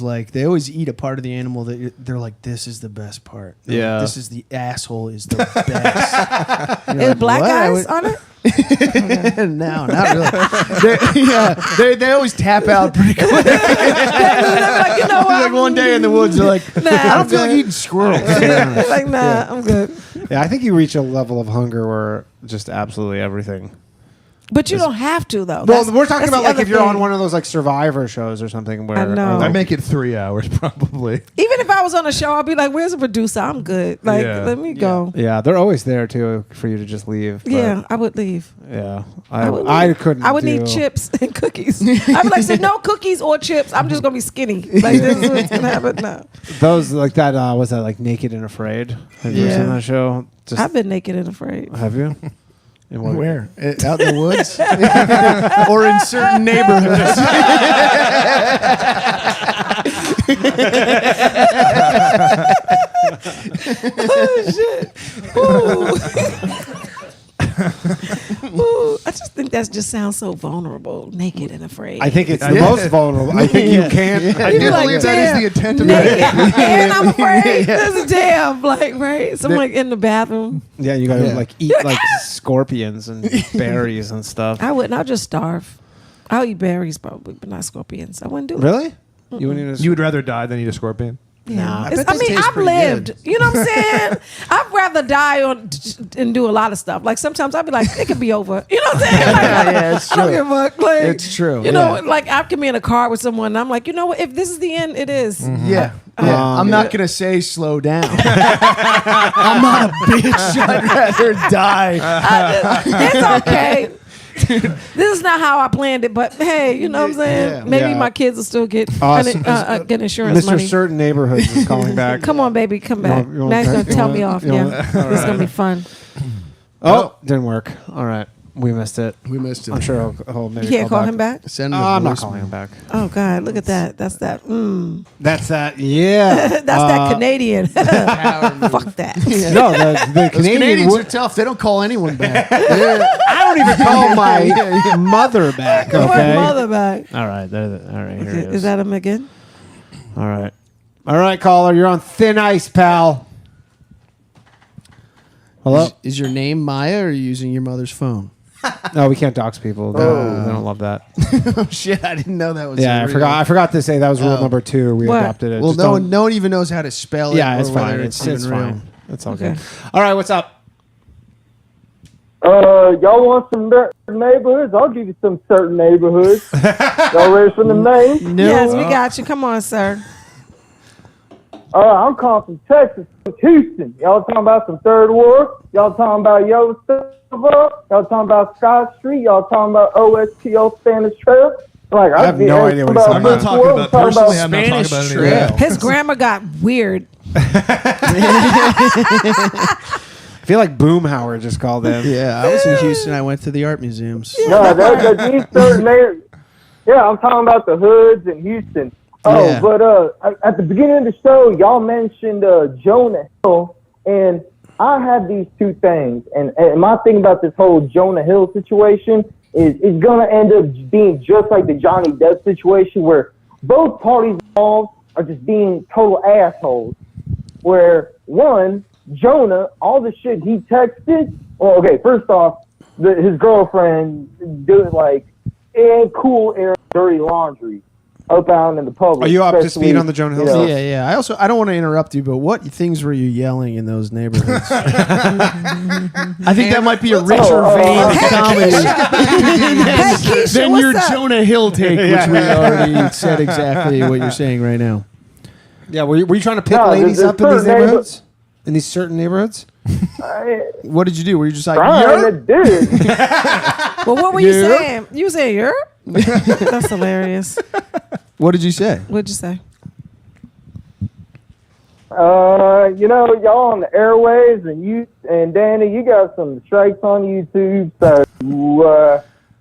eat a part of the animal that they're like, this is the best part. They're Yeah. like, this is the asshole is the best. Is black "What?" guys on it? No, not really. They always tap out pretty quick. They're like, you know what? Like one day in the woods, they're like, Nah, I I'm don't feel like good. eating squirrels. They're like, nah, I'm good. Yeah, I think you reach a level of hunger where just absolutely everything. But you don't have to, though. Well, we're talking that's about the like other if you're on thing. one of those like Survivor shows or something where I know. I make it 3 hours probably. Even if I was on a show, I'd be like, where's the producer? I'm good. Like, Yeah. let me go. Yeah, they're always there too for you to just leave. but Yeah, I would leave. yeah. would I leave. couldn't. I would need chips and cookies. I'd be like, so no cookies or chips. I'm just gonna be skinny. Like this is what's gonna happen now. Those like that. Was that like Naked and Afraid? Have you ever Yeah. seen that show? Just, I've been naked and afraid. have you? In what- Where? Out in the woods? Or in certain neighborhoods? Oh shit! Ooh. Ooh, I just think that just sounds so vulnerable, naked and afraid. I think it's the most vulnerable. I think you can't. I You'd do be like, believe that is damn, the intent of naked it. and I'm afraid. This is damn, like right. So I'm like in the bathroom. Yeah, you gotta Yeah. like eat like scorpions and berries and stuff. I wouldn't. I'll just starve. I'll eat berries probably, but not scorpions. I wouldn't do it. Really? You wouldn't even. You would rather die than eat a scorpion? Yeah. I It's- bet I this mean, tastes I've pretty lived. good. You know what I'm saying? I'd rather die and do a lot of stuff. Like sometimes I'd be like, it could be over. You know what I'm saying? Like, Yeah, it's I don't true. give a fuck. Like, It's true, You know, yeah. like I can be in a car with someone and I'm like, you know what? If this is the end, it is. Yeah. I'm not going to say slow down. I'm not a bitch. I'd rather die. It's okay. This is not how I planned it, but hey, you know what I'm saying? Yeah. Maybe Yeah. my kids will still get get insurance Mr. money. Certain Neighborhoods is calling back. Come on, baby, come You back. want- you want Now he's that? gonna You tell want- me off. you Yeah, want- this is gonna be fun. Oh, didn't work. All right, we missed it. We missed it. I'm sure he'll maybe You can't call him back. Send I'm not calling him back. Oh God, look at that. That's that. That's that. Yeah. That's that Canadian. Fuck that. No, the Canadian. Canadians are tough. They don't call anyone back. I don't even call my mother back. What Okay. mother back? All right. All right. Here it Is that him again? All right. All right, caller. You're on thin ice, pal. Hello. Is your name Maya or are you using your mother's phone? No, we can't dox people. They don't love that. Oh shit! I didn't know that was. Yeah, I real. forgot. I forgot to say that was rule Oh. number 2. We What? adopted it. Well, Just no don't- one, no one even knows how to spell it. Yeah, it's or whether fine. It's even real. fine. It's all Okay. good. All right, what's up? Y'all want some certain neighborhoods? I'll give you some certain neighborhoods. Y'all ready for the name? Yes, we got you. Come on, sir. I'm calling from Texas, from Houston. Y'all talking about some Third Ward? Y'all talking about Yo Silva? Y'all talking about Scott Street? Y'all talking about OSTO Spanish Trail? Like, I have no idea what he's talking I'm not talking about personally. I'm not talking Spanish about Trail. anything else. His grammar got weird. I feel like Boomhauer just called in. Yeah, I was in Houston. I went to the art museums. No, these certain areas. Yeah, I'm talking about the hoods in Houston. Oh, Yeah. but at the beginning of the show, y'all mentioned Jonah Hill, and I have these two things. And my thing about this whole Jonah Hill situation is it's gonna end up being just like the Johnny Depp situation, where both parties involved are just being total assholes. Where one, Jonah, all the shit he texted. Well, okay, first off, his girlfriend doing like it ain't cool airing dirty laundry up out in the public. Are you up to especially, speed on the Jonah Hill you know, stuff? Yeah. I don't want to interrupt you, but what things were you yelling in those neighborhoods? I think that might be a richer vein of comedy Hey, Keisha, than what's your up? Jonah Hill take, which we already said exactly what you're saying right now. Yeah, were you trying to pick No, ladies there's up in these certain neighborhoods? In these certain neighborhoods? What did you do? Were you just like, Trying to do it. Well, what were you saying? You saying Europe? That's hilarious. what did you say? What'd you say? Y'all on the airwaves, and you and Danny, you got some strikes on YouTube, so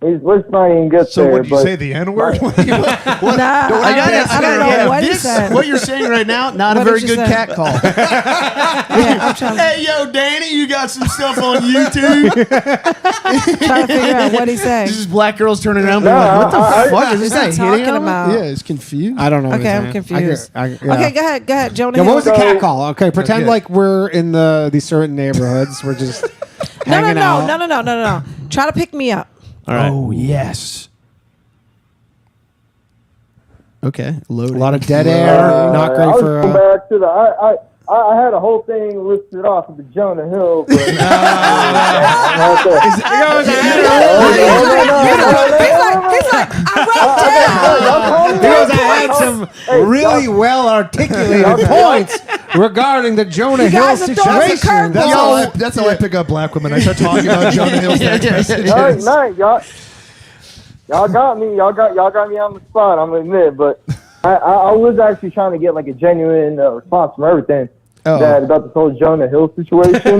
let's not even get So there. what did you say? The N word? Nah, I don't know what he said. What you're saying right now, not What a very did you good say? cat call. Yeah, I'm trying Hey, yo, Danny, you got some stuff on YouTube? to figure out what he said. This is black girls turning around, No, being like, "What the I- fuck is this What's guy he hitting talking on?" about? Yeah, it's confused. I don't know. what Okay, he's I'm saying. confused. Yeah. Okay, go ahead, Jonah. Yeah, what Hill. was the cat call? Okay, pretend Yeah. like we're in these certain neighborhoods. We're just No, hanging out. no. Try to pick me up. All right. Oh yes. Okay, loading. A lot of dead air. Not I great was for. going back to the. I had a whole thing listed off of the Jonah Hill. But, He's like, I wrote down. Because I had some really well articulated points regarding the Jonah Hill guys are throwing some situation. curveballs. That's how I pick up black women. I start talking about Jonah Hill's text messages. Y'all got me. Y'all got me on the spot. I'm gonna admit, but I was actually trying to get like a genuine response from everything that about this whole Jonah Hill situation.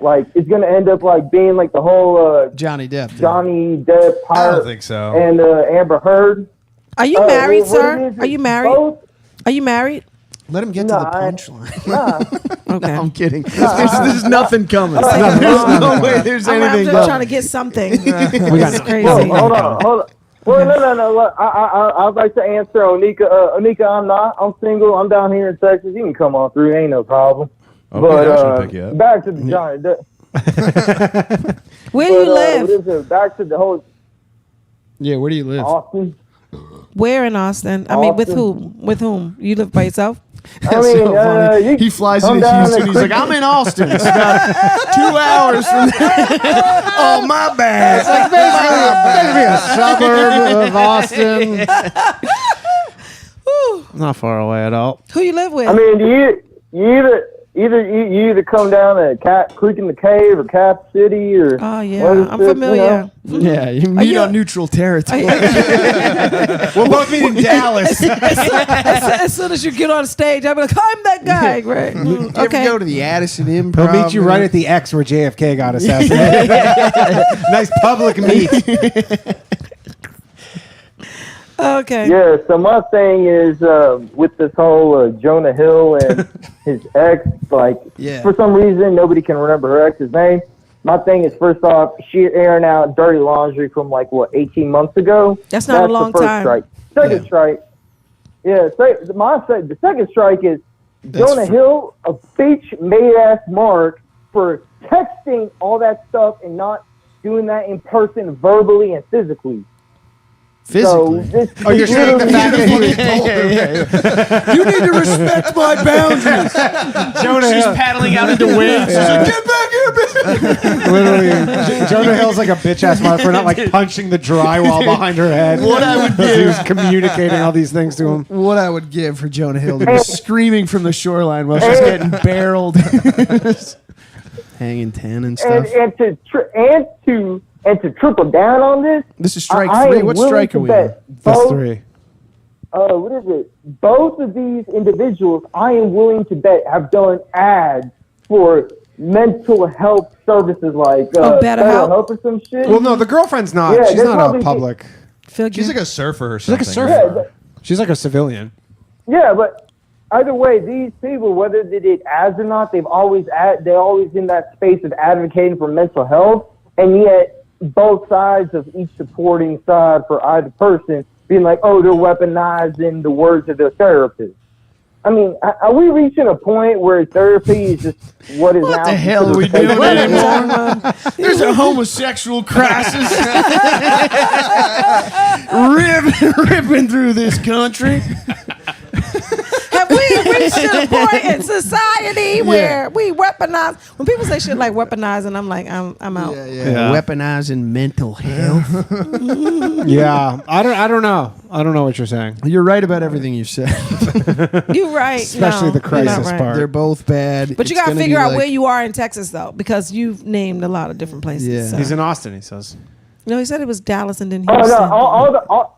Like it's gonna end up like being like the whole Johnny Depp. I pirate don't think so. and Amber Heard. Are you married, what it sir? is Are you is married? both- Are you married? Let him get to the punchline. Nah, Okay. I'm kidding. There's nothing coming. There's no way there's I'm anything just coming. trying to get something. We got This is crazy. hold on. Well, no. Look, I'd like to answer Onika. Onika, I'm single. I'm down here in Texas. You can come on through. Ain't no problem. Okay, But I shouldn't pick you up. back to the Johnny Depp. Where do you What live? is it? Back to the whole Yeah, where do you live? Austin. Where in Austin? I mean, with Austin. whom? With whom? You live by yourself? I mean, He flies come into down Houston. and He's like, I'm in Austin. It's about 2 hours from there. Oh, my bad. Basically a suburb of Austin. Not far away at all. Who you live with? I mean, you either come down to Cat Creek in the Cave or Cap City or. Oh yeah, what is I'm it, familiar. Yeah, you meet you- on neutral territory. We'll both meet in Dallas. As soon as you get on stage, I'll be like, I'm that guy, right? You ever Okay. go to the Addison Improv? He'll meet you right at the X where JFK got assassinated. Nice public meet. Okay. Yeah, so my thing is with this whole Jonah Hill and his ex, like, Yeah. for some reason, nobody can remember her ex's name. My thing is, first off, she airing out dirty laundry from, 18 months ago? That's not a long the first time. strike. Second strike. Yeah, the second strike is Jonah Hill, a bitch-made-ass mark for texting all that stuff and not doing that in person verbally and physically. Physically. So this Oh, you're saying the fact that he You need to respect my boundaries. Jonah She's Hill, paddling out into waves. She's like, get back here, bitch. literally, Jonah Hill's like a bitch ass mother for not punching the drywall behind her head. What I would As he do. was communicating all these things to him. What I would give for Jonah Hill to be screaming from the shoreline while she's getting barreled. Hanging 10 and stuff. And to triple down on this, This is strike I 3. am What willing strike to are we on? bet That's both, 3. what is it? Both of these individuals, I am willing to bet, have done ads for mental health services like BetterHelp? or some shit. Well, no, the girlfriend's not. Yeah, She's they're not a probably- public. She's like a surfer or She's like something. a surfer. She's like a civilian. Yeah, but either way, these people, whether they did ads or not, they're always in that space of advocating for mental health, and yet both sides of each supporting side for either person being like, oh, they're weaponizing the words of their therapist. I mean, are we reaching a point where therapy is just what is now? What the hell are we doing anymore? There's a homosexual crisis ripping through this country. Have we reached a point in society where we weaponize. When people say shit like weaponizing, I'm like, I'm out. Yeah. Weaponizing mental health. Yeah, I don't know. I don't know what you're saying. You're right about everything you said. You're right. Especially No, the you're not crisis right. part. They're both bad. But you It's got to gonna figure be out like- where you are in Texas, though, because you've named a lot of different places. Yeah. So. He's in Austin, he says. No, he said it was Dallas and then Oh Houston. no,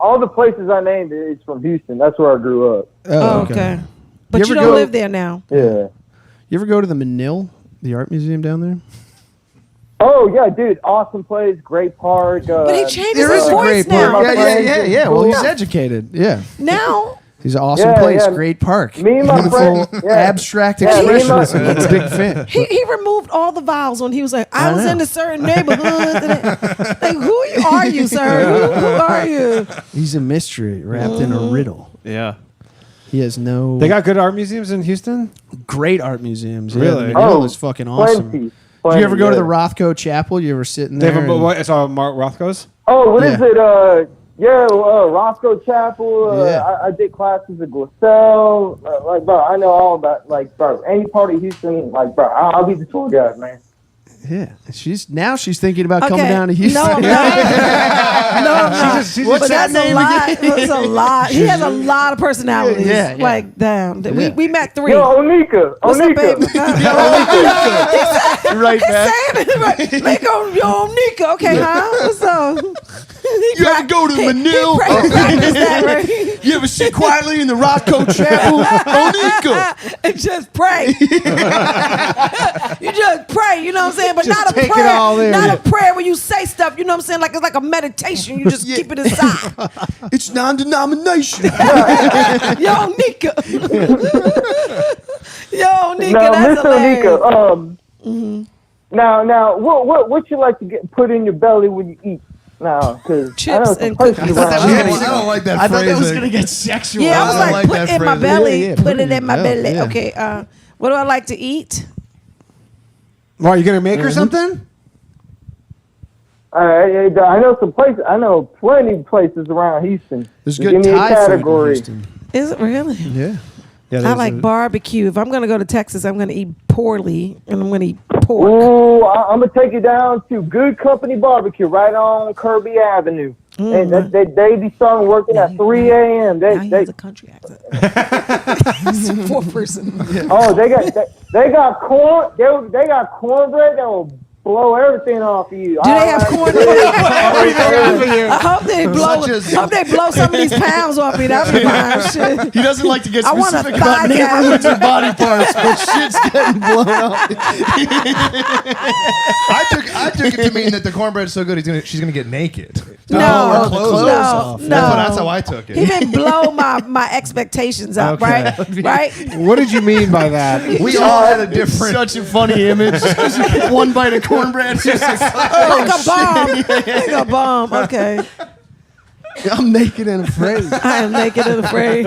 all the places I named is from Houston. That's where I grew up. Oh, okay. But You you, ever don't go- live there now. Yeah. You ever go to the Manil, the art museum down there? Oh yeah, dude, awesome place, great park. But he changed There his is a voice great now. park. Yeah. Well, he's educated. Yeah. Now, He's an awesome Yeah, place, yeah. great park. Me and my Beautiful, friend- yeah. abstract Yeah, me and my- expressionism. That's a big fan. he removed all the vowels when he was like, I was know. in a certain neighborhood. Like, who are you, sir? Who are you? He's a mystery wrapped in a riddle. Yeah. He has no. They got good art museums in Houston? great art museums. Really? Yeah, the Manila Oh, is fucking awesome. Plenty. Did you ever go to the yeah. Rothko Chapel? You ever sit in They there? have a, and- what, it's all Mark Rothko's? Oh, what is Yeah. it? Roscoe Chapel. Yeah. I did classes at Glasell. Like, bro, I know all about, like, bro, any part of Houston, like, bro, I'll be the tour guide, man. Yeah, she's thinking about coming Okay. down to Houston. No, I'm not. No, I'm not. What's But that that's name a lot. again? That's a lot. He has a lot of personalities. Yeah. Like, damn. Yeah. We met 3. Yo, Onika. What's up, baby? Right back. Saying it right. Like, yo, Nika. Okay, huh? What's up? You ever go to Manil? Practice that, right? You ever sit quietly in the Rothko Chapel? Onika. And just pray. You just pray, you know what I'm saying? But Just not a take it prayer. all in. Not a prayer where you say stuff, you know what I'm saying? Like it's like a meditation. You just keep it inside. It's non-denominational. Yo, Nika. Yo, Nika, Now, that's Mr. hilarious. Onika, now, what you like to get put in your belly when you eat? Now, because I know Chips some and places cookies. around I here. don't like that I thought that was phrasing. gonna get sexual. Yeah, I was don't like, like put that it in my phrasing. belly. Yeah, Put it in my belly. yeah. Okay, what do I like to eat? Well, are you going to make her something? I know some places. I know plenty of places around Houston. There's Give good me a Thai food in category. Houston. Is it really? Yeah. I like barbecue. If I'm going to go to Texas, I'm going to eat poorly, and I'm going to eat pork. Ooh, I'm gonna take you down to Good Company Barbecue right on Kirby Avenue. And they be starting working at 3 a.m. Now he They has a country accent. He's a 4-person. they got corn. They got cornbread that will blow everything off of you. Do they have corn? I hope they blow. Hope they blow some of these pounds off me. That'd be fine. Shit. He doesn't like to get I want a specific about thigh gap. neighborhoods or body parts, but shit's getting blown up. I took it to mean that the cornbread's so good she's gonna get naked. No, Her clothes no, off. no. That's how I took He it. didn't blow my expectations up, Okay. right? What did you mean by that? We all had a different. Such a funny image. One bite of cornbread. Just like, Like a bomb. Like a bomb. Okay. I'm naked and afraid. I am naked and afraid.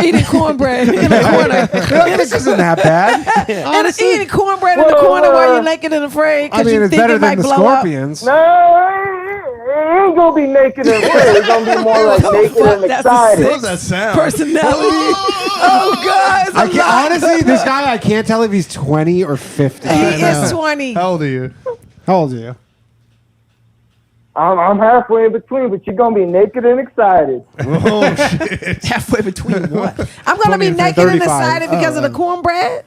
Eating cornbread in the corner. This isn't that bad. And eating cornbread in the corner while you're naked and afraid I because mean, you it's think better it might than the blow up. Scorpions. No, it ain't gonna be naked and afraid. It's gonna be more like naked and That's a excited. What does that sound? Personality. Oh, God. It's a I can't, lot. honestly, this guy, I can't tell if he's 20 or 50. He is 20. How old are you? How old are you? I'm halfway in between, but you're gonna be naked and excited. Oh shit! Halfway between what? I'm going to be 20 and naked and 35. excited because of the cornbread.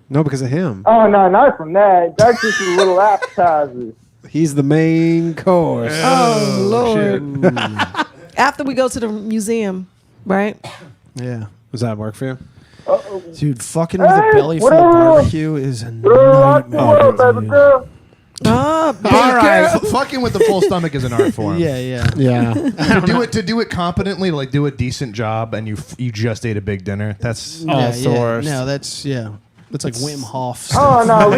No, because of him. Oh no, not from that. That's just a little appetizer. He's the main course. Oh, Lord. After we go to the museum, right? Yeah. Does that work for you? Dude, fucking with a belly full of whatever. barbecue is a Rock the nightmare. world, baby girl. Oh, big All right. girl. Fucking with the full stomach is an art form. Yeah. Yeah. To do it competently, like do a decent job, and you just ate a big dinner. That's Yeah, the worst. No, that's That's like Wim Hof. Oh no,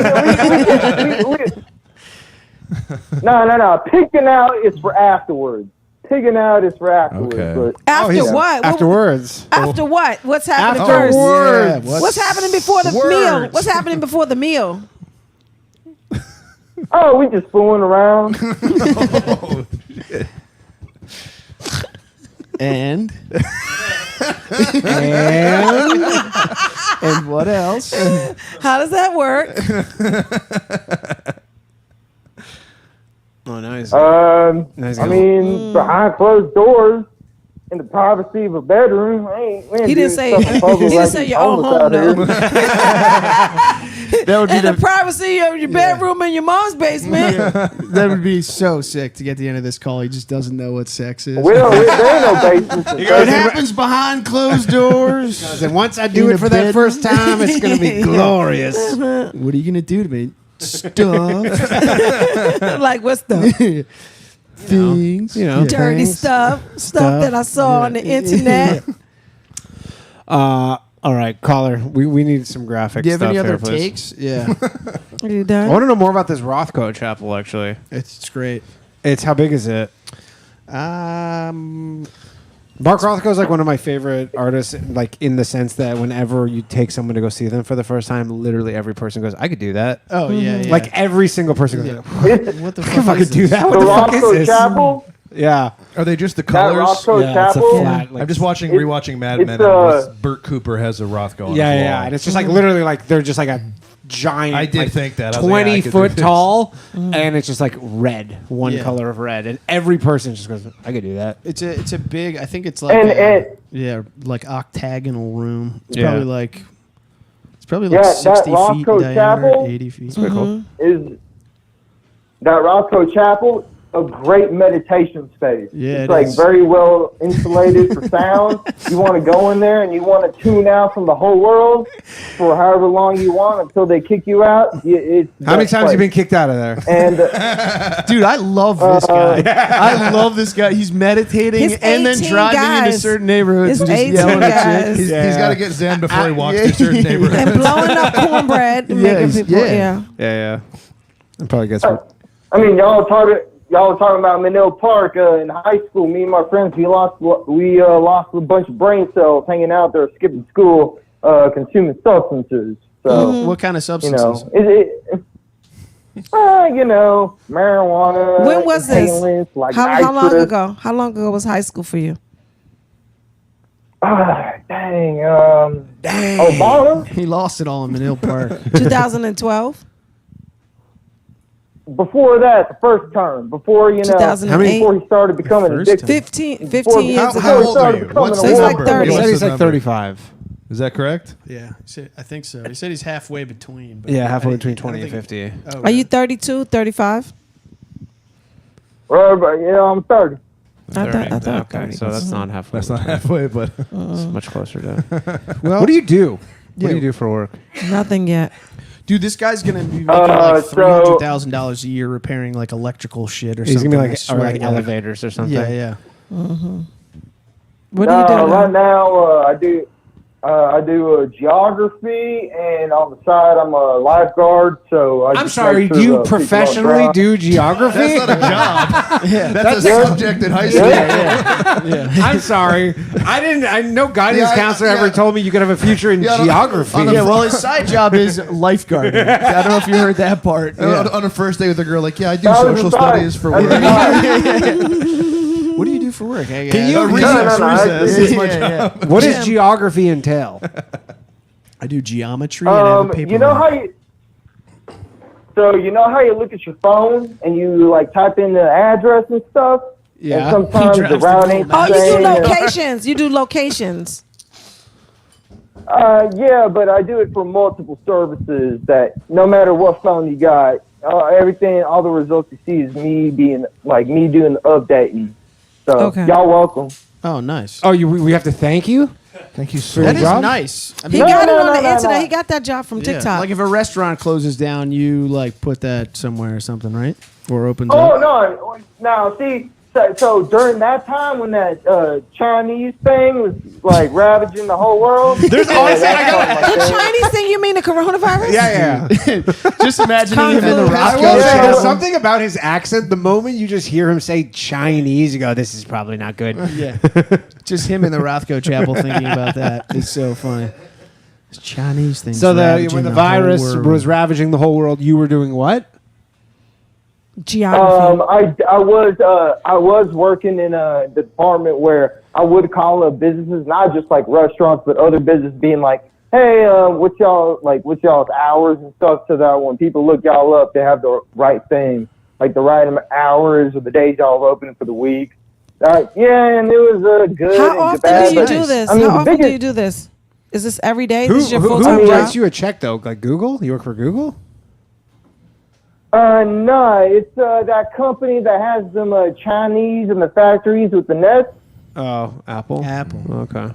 no. Picking out is for afterwards. Pigging out is for afterwards. Okay. But After he's- what? Afterwards. After what? What's happening Afterwards. first? Yeah, What's happening before the meal? What's happening before the meal? oh, we just fooling around. And And what else? How does that work? Oh, nice. I mean, behind closed doors, in the privacy of a bedroom, He didn't say your own home though. That would be in the privacy of your bedroom in your mom's basement. That would be so sick to get to the end of this call. He just doesn't know what sex is. There ain't no basements. It happens behind closed doors. And once I do it for that first time, it's going to be glorious. What are you gonna do to me? Stuff. Like what stuff? Things. Dirty things. stuff that I saw on the internet. All right, caller. We need some graphic Do you have stuff any here, other please. takes? Yeah. Are you I done? want to know more about this Rothko chapel, actually. It's great. It's how big is it? Mark Rothko is like one of my favorite artists, like in the sense that whenever you take someone to go see them for the first time, literally every person goes, I could do that. Oh yeah. Like every single person goes, What the I could fuck is fucking do this? that. The What the fuck is Roscoe this? Chapel, Yeah. Are they just the that colors? Roscoe Yeah, it's a Chapel. flat. Like, I'm just rewatching Mad it's, Men. And Burt Cooper has a Rothko on his wall. yeah. And it's just like literally like they're just like a giant. I did like, think that. I was like, 20 I could do foot this. tall, and it's just like red, one Yeah. color of red, and every person just goes, I could do that. It's a big. I think it's like like octagonal room. It's Yeah. probably like Yeah, 60 that feet Roscoe in diameter, Chapel 80 feet. is that Roscoe Chapel a great meditation space. Yeah, it's it like is. very well insulated for sound. You want to go in there and you want to tune out from the whole world for however long you want until they kick you out. It's How many times have you been kicked out of there? And Dude, I love this guy. I love this guy. He's meditating His and then 18 driving into guys. certain neighborhoods His and just 18 yelling at guys. chicks. He's got to get Zen before he walks through certain And neighborhoods. blowing up cornbread and making people, yeah. Yeah. It probably gets. I mean, y'all were talking about Manil Park in high school. Me and my friends, we lost a bunch of brain cells hanging out there, skipping school, consuming substances. So What kind of you substances? know, marijuana. When was this? inhalants, Like How long nitrous. ago? How long ago was high school for you? Dang. Obama. He lost it all in Manil Park. 2012? Before that, the first term. Before 2008? before he started becoming first addicted. 15 Before- years How ago. old are you? What's So the he's like number? 30. He What's said he's the like number? 35. Is that correct? Yeah, I think so. He said he's halfway between. But Yeah, halfway I- between I 20 and think- 50. Oh, Are you 32, 35? But, I'm 30. I thought Okay, 30. so that's not halfway. That's not halfway, but It's much closer to. Well, What do you do? What Yeah. do you do for work? Nothing yet. dude, this guy's gonna be making like so- $300,000 a year repairing like electrical shit or He's something. gonna be I like, swear or like to God. elevators or something. Yeah. What do you do? Right now, I do geography, and on the side, I'm a lifeguard. So I'm sorry. Do you professionally do geography? that's not a job. That's a subject in high school. I'm sorry. No guidance Yeah, counselor ever yeah. told me you could have a future in Yeah, geography. Yeah, well, his side job is lifeguarding. I don't know if you heard that part. On a first date with a girl, like, yeah, I do That was social the side. studies for That's work. the side. What do you do for work? Can you Recess, No, recess. I- is my Yeah, job. What does geography entail? I do geometry and I have a paper. You know how you look at your phone and you like type in the address and stuff. Yeah. And sometimes He the drives route the ain't Oh, the you do same. locations. You do locations. Yeah, but I do it for multiple services. That no matter what phone you got, everything, all the results you see is me doing the updating. So Okay. y'all welcome. Oh, nice. Oh, we have to thank you? Thank you, For sir. your That is job? nice. I He mean, got it no, on the no, internet. no. He got that job from yeah. TikTok. Like if a restaurant closes down, you like put that somewhere or something, right? Or opens Oh up. no! Now see, so during that time when that Chinese thing was like ravaging the whole world, There's honestly, I got. the Chinese thing, you mean the coronavirus? Yeah. Just imagining him in the Convoluted. I Roscoe will say Yeah. there's Chapel. something about his accent. The moment you just hear him say Chinese, you go, "This is probably not good." Yeah. Just him in the Rothko Chapel thinking about that is so funny. This Chinese thing. So when the virus was ravaging the whole world, you were doing what? Geography. I was working in a department where I would call up businesses, not just like restaurants, but other businesses being like, hey, what's y'all's hours and stuff, so that when people look y'all up, they have the right thing, like the right hours or the days y'all open for the week. Yeah, and it was good. How often do you do this? How often do you do this? Is this every day? This is your full-time who job? writes you a check though? Like Google? You work for Google? No, it's that company that has them Chinese in the factories with the nets. Oh, Apple. Apple. Okay.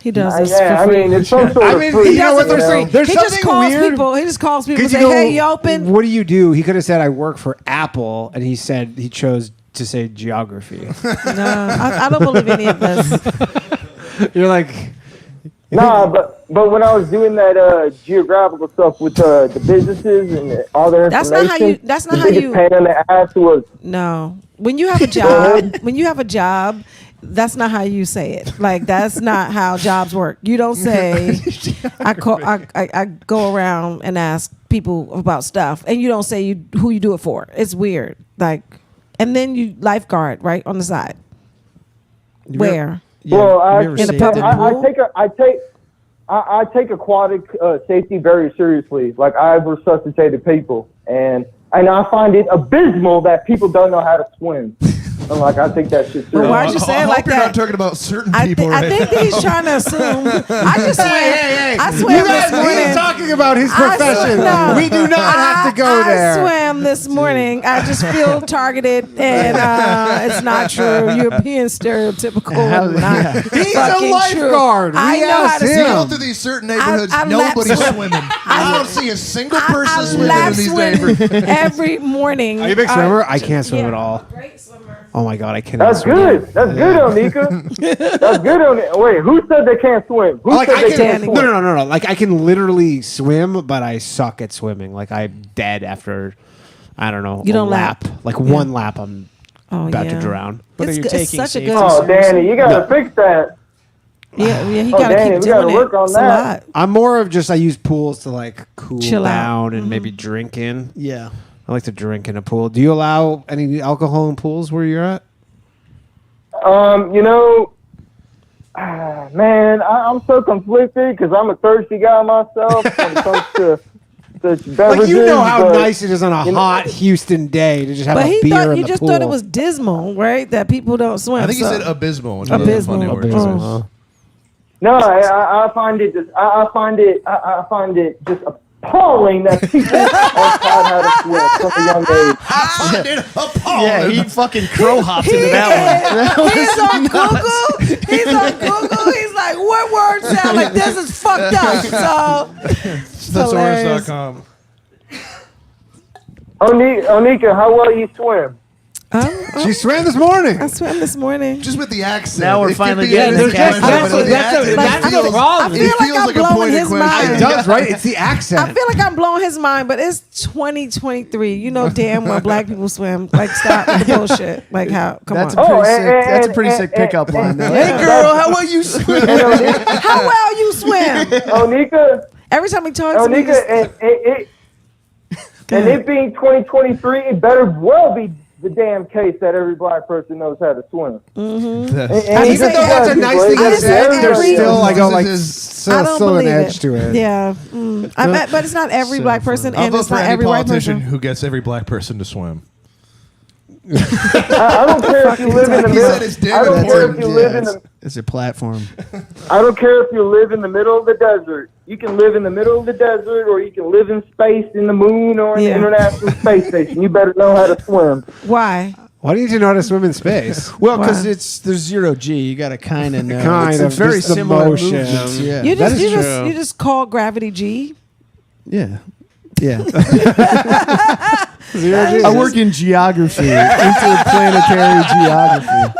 He does this Yeah, for free. I mean, it's some sort of free. He does it for free. There's He just something calls weird. people. He just calls people and 'Cause say, you go, "Hey, you open?" What do you do? He could have said, I work for Apple, and he said he chose to say geography. No, I don't believe any of this. You're like... Nah, but when I was doing that geographical stuff with the businesses and all their That's information, not how you. That's not the how biggest you. pain in the ass was No, when you have a job, that's not how you say it. Like that's not how jobs work. You don't say, I go around and ask people about stuff, and you don't say who you do it for. It's weird. Like, and then you lifeguard right on the side. Where? well, In a public pool? I take aquatic safety very seriously. Like I've resuscitated people, and I find it abysmal that people don't know how to swim. I'm like, I think that shit serious. Well, why'd you say it like you're that? not talking about certain I people. think that he's trying to assume. I just swam. I swam this morning. He's talking about his profession. No. We do not have to go there. I swam this morning. I just feel targeted, and it's not true. You're being stereotypical. And not He's a fucking lifeguard. True. I We know how asked to him. You go swim. through these certain neighborhoods, I lap nobody's swim. swimming. I don't see a single person I swimming lap in these swim neighborhoods. every morning. Are you a big swimmer? I can't swim yeah, at all. Great swimmer. Oh my God, I cannot That's swim. good. That's good, Onika. That's good, Onika. Wait, who said they can't swim? Who Like said I they can, can't swim? no. Like I can literally swim, but I suck at swimming. Like I'm dead after, I don't know, You a don't lap. lap. Like one lap, I'm about to yeah. drown. But are you It's taking such a safety good. Oh, Danny, you gotta fix that. Yeah, he Oh, gotta Danny, keep we gotta doing work it. on It's that. a lot. I'm more of just I use pools to like cool Chill out. down and maybe drink in. Yeah. I like to drink in a pool. Do you allow any alcohol in pools where you're at? Man, I'm so conflicted because I'm a thirsty guy myself when it comes to such beverages. Like you know how but, nice it is on a hot Houston day to just have But a he beer thought in you the just pool. thought it was dismal, right? That people don't swim. I think he so. said abysmal. Abysmal. Funny word. Abysmal. No, I find it just I find it just appalling that people are taught how to swim from a young age. I find it appalling. Yeah, he fucking crow hopped into that one. He's on Google. He's on Google. He's like, what words sound like this is fucked up? So Thesaurus.com. Onika, how well you swim? She swam this morning. I swam this morning. Just with the accent. Now we're It could finally be getting anything, the accent. but the accent, That's it feels- I feel it like feels I'm like a blowing pointed his question. mind. It does, right? It's the accent. I feel like I'm blowing his mind, but it's 2023. You know damn well black people swim. Like, stop with the bullshit. Like, how? Come That's on. a pretty sick. That's a pretty sick pickup line, though. Hey, girl, how well you swim? How well you swim? Onika, Every time he talks to me, Onika, and it being 2023, it better well be the damn case that every black person knows how to swim. Mm-hmm. And Even though that's a nice thing to say, there's still like I don't still an believe edge it. to it. Yeah, I bet, but it's not every black person, I'll and vote it's for not any every white politician person. who gets every black person to swim. I don't care if you live in the He said it's middle. I don't care if you live in the. It's a platform. I don't care if you live in the middle of the desert. You can live in the middle of the desert, or you can live in space, in the moon, or in the International Space Station. You better know how to swim. Why? Why do you need to know how to swim in space? Well, because there's 0 G. You got to kind of know. Kind it's of, very just the similar motion. movements. Yeah. You That just is you true. you just call gravity G. Yeah. Yeah. Zero G. I work in geography, interplanetary geography.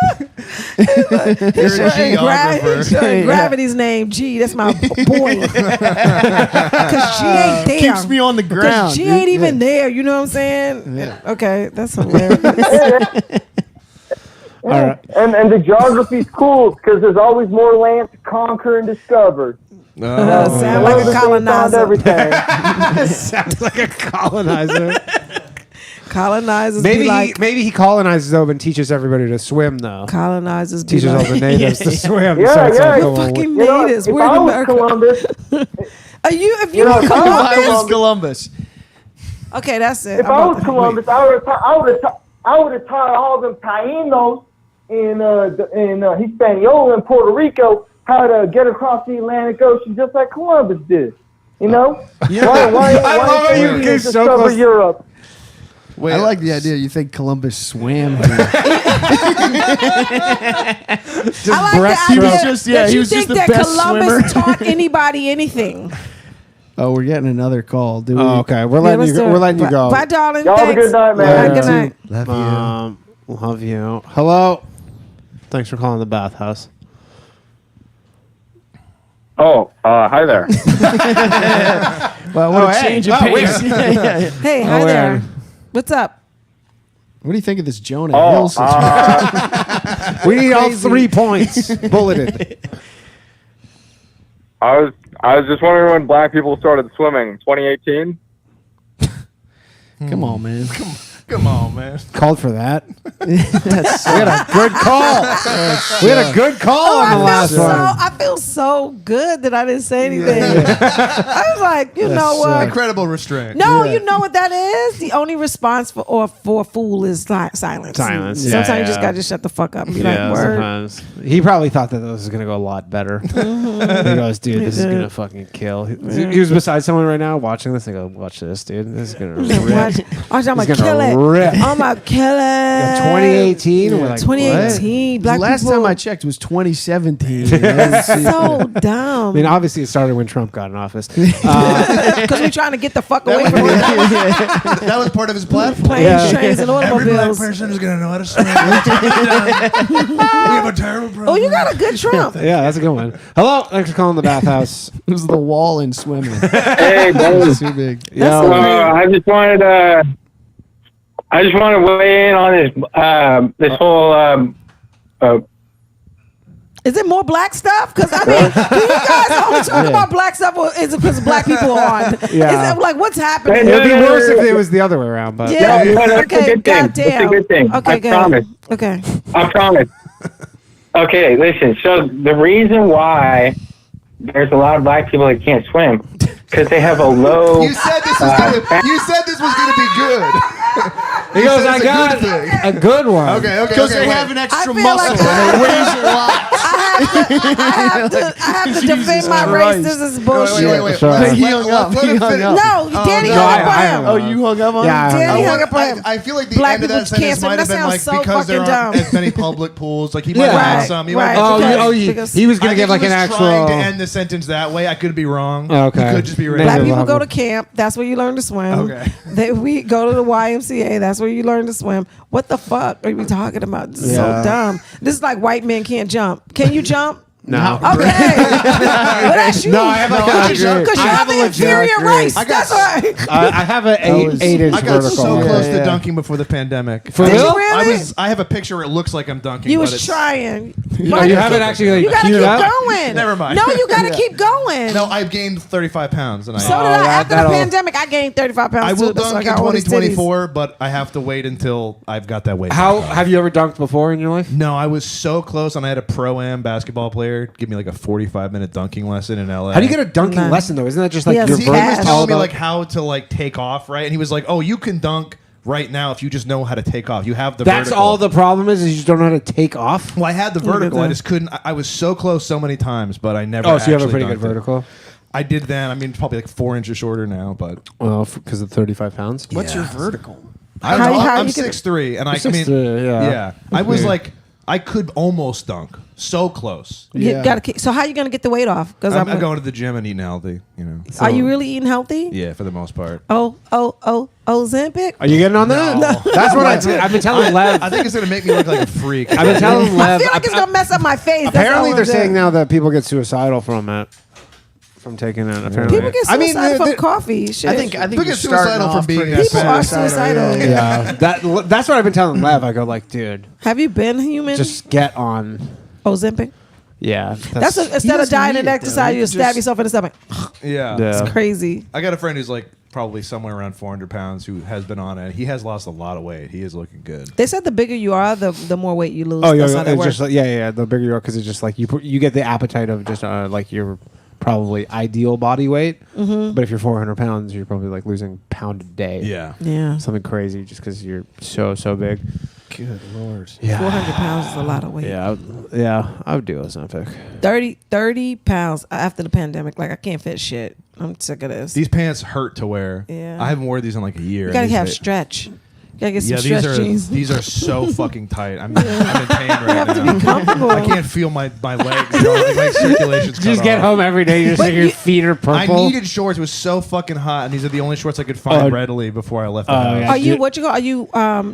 You're a geographer. Gravity's name G. That's my boy. Because G ain't there. Keeps me on the ground. Because G ain't even there. You know what I'm saying? Yeah. Okay, that's hilarious. All right. And the geography's cool because there's always more land to conquer and discover. Sound like a Found colonizer. everything. Sounds like a colonizer. Colonizers Maybe be like maybe he colonizes over and teaches everybody to swim though. colonizers be Teaches all like, the natives to swim. Yeah, so it's yeah. like, You're oh, fucking You know, natives. if We're I in was America. Columbus, Are you? If you You know, were if I Why Columbus, was Columbus? okay, that's it. if I was Columbus, I would have taught all them Tainos in Hispaniola in Puerto Rico how to get across the Atlantic Ocean just like Columbus did. You know? Why I love how you get so discover close. Europe? Wait, I like the idea. You think Columbus swam? I like breaststroke. the idea Just- yeah, that he you was just think the that best Columbus swimmer. taught anybody anything. Oh, we're getting another call. Do we? Oh, okay, we're letting you. We're letting you go. Bye, darling. Y'all have a Thanks. good night, man. All right, good night. Love you. Hello. Thanks for calling the Bathhouse. Oh, hi there. Well, what a change of pace. Yeah. Hey, hi Oh, there. yeah. What's up? What do you think of this Jonah Hill situation? We need all 3 points bulleted. I was just wondering when black people started swimming. 2018. Come on, man. Come on, man. Called for that. That's We had a good call. We had a good call on the last one. I feel so good that I didn't say anything. I was like, you know what? Incredible restraint. No, you know what that is? The only response for a fool is silence. Silence. Yeah, Sometimes you yeah. just gotta just shut the fuck up and be Yeah, like, word. sometimes. He probably thought that this was going to go a lot better. He goes, dude, this is going to fucking kill. He was beside someone right now watching this. They go, watch this, dude. This is going to rip. Watch, I'm gonna He's kill gonna it. rip. I'm gonna kill it. Yeah, 2018. We're like, 2018. Black Last people. time I checked was 2017. so dumb. I mean, obviously, it started when Trump got in office. Because we're trying to get the fuck away from it. That was part of his platform. Planes, Yeah. trains, and automobiles. person is going to know how to swim. We have a terrible problem. Oh, you got a good Trump. Yeah, that's a good one. Hello. Thanks for calling the Bathhouse. It was the wall in swimming. Hey, guys. Too big. Yeah. I just wanted to weigh in on this whole Is it more black stuff? Because I mean, do you guys only talk about black stuff, or is it because black people are on? Yeah. Is it like what's happening? It would be worse if it was the other way around. But Yeah. No, that's a Okay. good thing. Goddamn. That's a good thing. Okay. I Good. promise. Okay. I promise. Okay, listen. So the reason why there's a lot of black people that can't swim because they have a low. You said this was gonna. You said this was gonna be good. he goes, said I it's a got good thing." a good one. Okay. Because they wait. have an extra I feel muscle like and it weighs a lot. I have to defend my race. Christ. This is bullshit. Wait. Sure. He hung up. Let He him hung finish. up. No, Danny no, hung I up on hung him. up. Oh, you hung up on Yeah, him? Danny hung up on him. I feel like the Black end of that people sentence can't swim. might have That been like sounds so because there fucking aren't dumb. as many public pools. Like he might Yeah. have had Right, some. He right. might Oh, Because- he because- was going I to give think like he an was trying to actual. end the sentence that way. I could be wrong. Okay. He could just be Maybe. Black racist. people level. go to camp. That's where you learn to swim. Okay. We go to the YMCA. That's where you learn to swim. What the fuck are we talking about? This is Yeah. so dumb. This is like white men can't jump. Can you jump? No. Okay. Well, that's you. No, I have like a Because legit- you're I have the a legit inferior degree. race. That's right. I have an 8-inch I got vertical. so close Yeah. to dunking before the pandemic. For Did you real? really? I have a picture where it looks like I'm dunking. You but was it's- trying. No, you haven't actually like You gotta queued keep up. going. Never mind. No, you gotta keep going. No, I've gained 35 pounds, and I. So did I. that- After the that'll- pandemic, I gained 35 pounds I will too. That's dunk why I in got all these titties. 2024, but I have to wait until I've got that weight. How back on. have you ever dunked before in your life? No, I was so close, and I had a pro-am basketball player give me like a 45-minute dunking lesson in LA. How do you get a dunking No. lesson though? Isn't that just like Yeah, your see, He vertical? was Cash. telling me about- like how to like take off, right? And he was like, "Oh, you can dunk right now if you just know how to take off. You have the That's vertical." all the problem is you just don't know how to take off. Well, I had the Look at vertical. I that. just couldn't. I was so close so many times, but I never. Oh, so you have a actually pretty good dunked it. vertical. I did then. I mean, probably like 4 inches shorter now, but Well, because of 35 pounds. What's your vertical? I don't know. how I'm you can- 6'3", and I mean, 6'3", yeah. yeah. I was Weird. like, I could almost dunk. So close. You Yeah. gotta keep, so how you gonna get the weight off? Because I'm going to the gym and eating healthy. You know. Are you really eating healthy? Yeah, for the most part. Ozempic? Are you getting on that? No. That's what I've been telling Lev. I think it's gonna make me look like a freak. I've been telling I Lev. feel like it's gonna mess up my face. That's Apparently, all they're I'm saying doing. now that people get suicidal from it, from taking it. Apparently, People get suicidal from coffee. Shit. I think Look you're at starting suicidal off from being pretty that people fat. are suicidal. Yeah, that's what I've been telling Lev. I go like, dude, Have you been human? just get on. Ozempic. Yeah, Instead of doesn't diet need and it, exercise, though. you stab yourself in the stomach. Yeah. yeah. It's crazy. I got a friend who's like probably somewhere around 400 pounds who has been on it. He has lost a lot of weight. He is looking good. They said the bigger you are, the more weight you lose. Oh yeah, That's how that it's works. just like, yeah. The bigger you are, because it's just like you get the appetite of just like your probably ideal body weight. Mm-hmm. But if you're 400 pounds, you're probably like losing a pound a day. Yeah. Something crazy just because you're so big. Good lord. Yeah. 400 pounds is a lot of weight. Yeah, I would do Ozempic. 30 pounds after the pandemic. Like, I can't fit shit. I'm sick of this. These pants hurt to wear. Yeah. I haven't worn these in like a year. You gotta and these have are- stretch. You gotta get some Yeah, stretch jeans. these are so fucking tight. I'm in pain right have to now. be comfortable. I can't feel my legs. You know, like my circulation's Just cut get off. home every day. You're just like your feet are purple. I needed shorts. It was so fucking hot, and these are the only shorts I could find readily before I left the house. yeah. Are you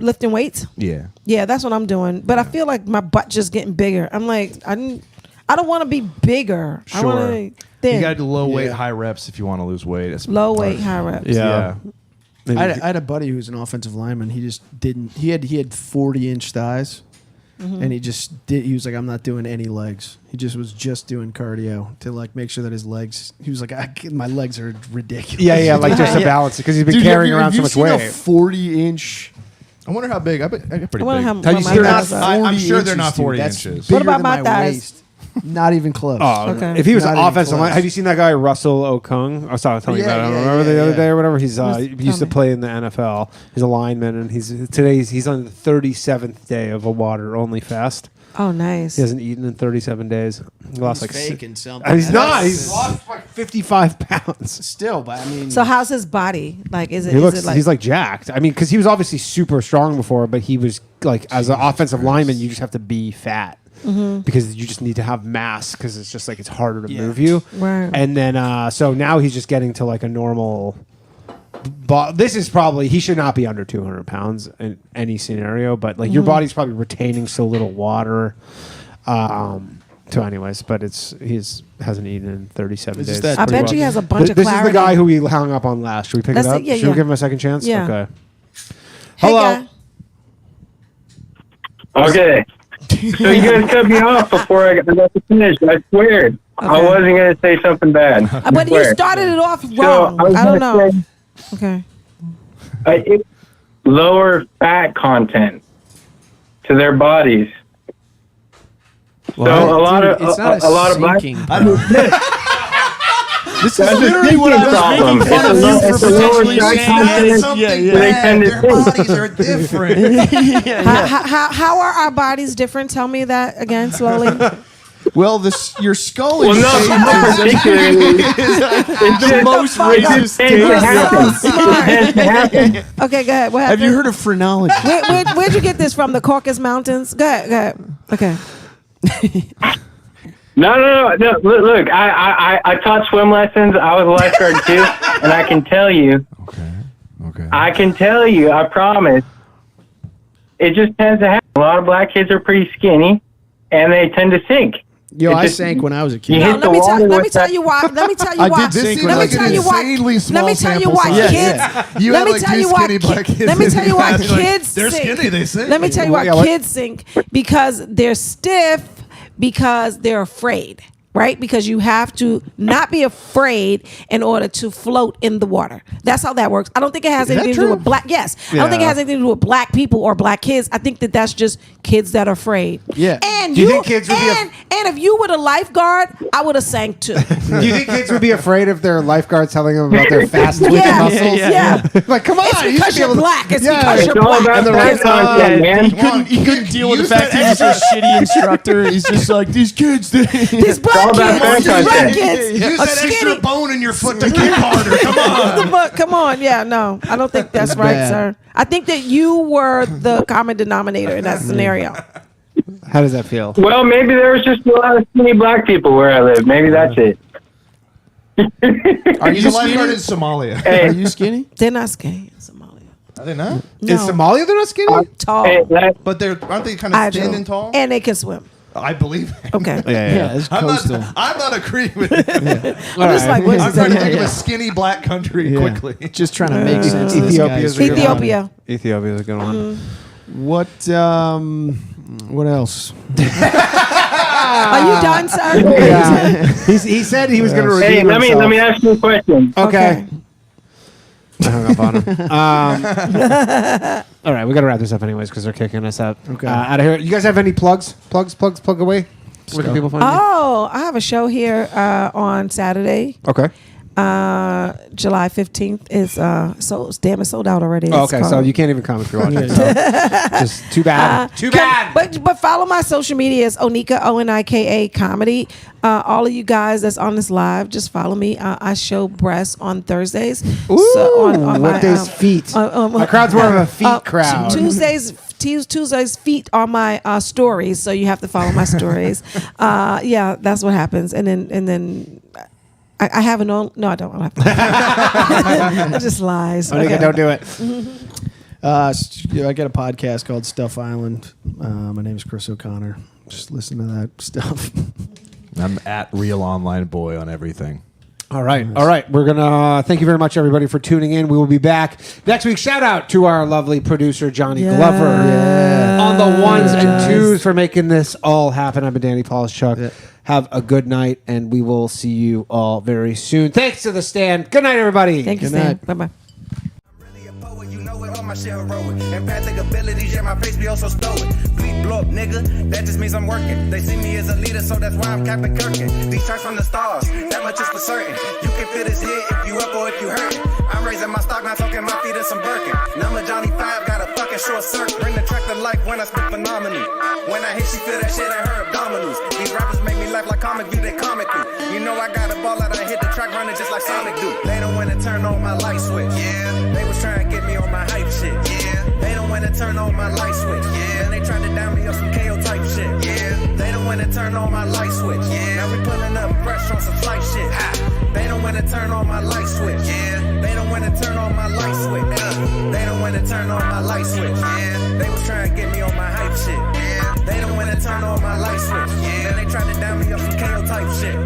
lifting weights? Yeah. Yeah, that's what I'm doing. But I feel like my butt just getting bigger. I'm like, I don't want to be bigger. I Sure. want to be thin. You got to do low weight, high reps if you want to lose weight. It's Low weight, high reps. Yeah. Maybe I had a buddy who was an offensive lineman. He just didn't. He had 40-inch thighs, and he just did. He was like, I'm not doing any legs. He was just doing cardio to like make sure that his legs. He was like, my legs are ridiculous. Yeah, like just to balance it because he's been carrying around so much weight. 40-inch. I wonder how big. I got pretty I wonder big. how How you my see they're thighs not are. I'm sure they're not 40 That's inches. bigger What about than my thighs? waist. Not even close. Oh, Okay. if he was Not an even offensive line, close. have you seen that guy Russell Okung? I was telling you Yeah, about him. yeah, Remember the yeah, other yeah. day or whatever? He's Tell he used to me. play in the NFL. He's a lineman, and he's on the 37th day of a water only fast. Oh, nice. He hasn't eaten in 37 days. He lost He's like si- faking something. He's not. That's- He's lost like 55 pounds. still, but I mean, So how's his body? Like, is it? He is looks. it like, He's like jacked. I mean, because he was obviously super strong before, but he was like as an offensive lineman, you just have to be fat. Because you just need to have mass because it's just like it's harder to move you. Right. And then so now he's just getting to like a normal. But this is probably he should not be under 200 pounds in any scenario. But like your body's probably retaining so little water. So anyways, but hasn't eaten in 37 It's days. just that I pretty bet you he much. has a bunch of This clarity. is the guy who we hung up on last. Should we pick That's it up? it? Yeah, Should we yeah. give him a second chance? Yeah. Okay. Hey, Hello. guy. Okay. So you guys cut me off before I got to finish. I swear. I Okay. wasn't going to say something bad. I But you swear. started it off So, wrong. was I don't gonna know. say, Okay. it's lower fat content to their bodies. So a lot Dude, of it's not a lot of black. sinking This That's is a literally what I was problem. making fun of It's you a for it's a lower potentially fat saying content. something They tend to Their think. bodies are different. How are our bodies different? Tell me that again slowly. Well, your skull Well, is no, shaped not as- particularly. the most racist It tends to happen. So smart. It tends to happen. Okay, go ahead. What Have happened? you heard of phrenology? Where'd you get this from? The Caucasus Mountains? Go ahead. Okay. No. Look, I taught swim lessons. I was a lifeguard too, and I can tell you. Okay. I can tell you. I promise. It just tends to happen. A lot of black kids are pretty skinny, and they tend to sink. Yo, It I just- sank when I was a You kid. hit No, let the me water tell with that- you why. Let me tell you I why. did this seems Let me like tell an you why. insanely small Let me tell you sample why size. kids. You Let had me like tell two you why. skinny black kids Let me in tell you your why class. You're like, kids they're sink. skinny, they sink. Let me tell you why Yeah, what? kids sink because they're stiff because they're afraid. Right? Because you have to not be afraid in order to float in the water. That's how that works. I don't think it has that anything to do true? with black. Yes. I don't think it has anything to do with black people or black kids. I think that that's just kids that are afraid. Yeah. And Do you think kids would be and if you were the lifeguard, I would have sank too. Do you think kids would be afraid if their lifeguard's telling them about their fast twitch Yeah, muscles? yeah. Like, come on. It's you because should be you're able to- black. It's Yeah, because it's you're all black. about And the fat right content, man. He couldn't deal with the use fact that that he's a shitty instructor. He's just like, these kids, These black all about kids, fat these black content. kids Use are that extra skinny. bone in your foot to kick harder. Come on. But come on, yeah, no, I don't think that's right, bad. sir. I think that you were the common denominator in that scenario. How does that feel? Well, maybe there was just a lot of skinny black people where I live. Maybe that's it. Are you you a lifeguard in skinny? Somalia? Are Hey, you skinny? They're not skinny in Somalia. Are they not? No, In Somalia, they're not skinny? tall. hey, But aren't they kind of Agile. thin and tall? And they can swim. I believe it. Okay. Yeah, it's coastal. I'm not agreeing with you. I'm just like, what's I'm his trying to name? think of a skinny black country quickly. Just trying to make sense of this Ethiopia's guy's a good one. Ethiopia. Ethiopia's a good one. What else? Are you done, sir? Yeah. He said he was going to hey, redeem let me himself. ask you a question. Okay. I hung up on him. All right, we got to wrap this up anyways because they're kicking us out. Okay. Out of here. You guys have any plugs? Plug away. Where can people find you? Oh, I have a show here on Saturday. Okay. July 15th is it's sold out already. Oh, It's okay, so called- you can't even come if you're watching. So. Just too bad. Too bad. But follow my social media. It's Onika Onika comedy. All of you guys that's on this live, just follow me. I show breasts on Thursdays. Ooh, on what day's feet? My crowd's more of a feet crowd. Tuesdays feet are my stories, so you have to follow my stories. Yeah, that's what happens. And then I have an own. No, I don't. That just lies. Onika, don't do it. I got a podcast called Stuff Island. My name is Chris O'Connor. Just listen to that stuff. I'm at Real Online Boy on everything. All right. We're gonna thank you very much, everybody, for tuning in. We will be back next week. Shout out to our lovely producer Johnny Glover on the ones and twos for making this all happen. I've been Danny Polishchuk. Yeah. Have a good night, and we will see you all very soon. Thanks to the stand. Good night, everybody. Thank you, Stan. Bye-bye. My shit heroic. Empathic abilities, yeah, my face be also stoic. Bleep, blow up, nigga. That just means I'm working. They see me as a leader, so that's why I'm Captain Kirkin. These tracks from the stars, that much is for certain. You can feel this hit if you up or if you hurt. I'm raising my stock, not talking my feet in some Birkin. Number Johnny 5 got a fucking short circuit. Bring the track to life when I spit phenomenally. When I hit, she feel that shit in her abdominals. These rappers make me laugh like comic view, they comical. You know I got a ball out, I hit the track running just like Sonic do. They don't wanna turn on my light switch. Yeah, they was trying to get me on my hype shit. Yeah, they don't wanna turn on my light switch. Yeah, and they tried to down me up some KO type shit. Yeah, they don't wanna turn on my light switch. Yeah, now we pulling up pressure on some flight shit. They don't wanna turn on my light switch. Yeah, they don't wanna turn on my light switch. They don't wanna turn on my light switch. Yeah, they was trying to get me on my hype shit. Yeah, they don't wanna turn on my light switch. Yeah, and they tried to down me up some KO type shit.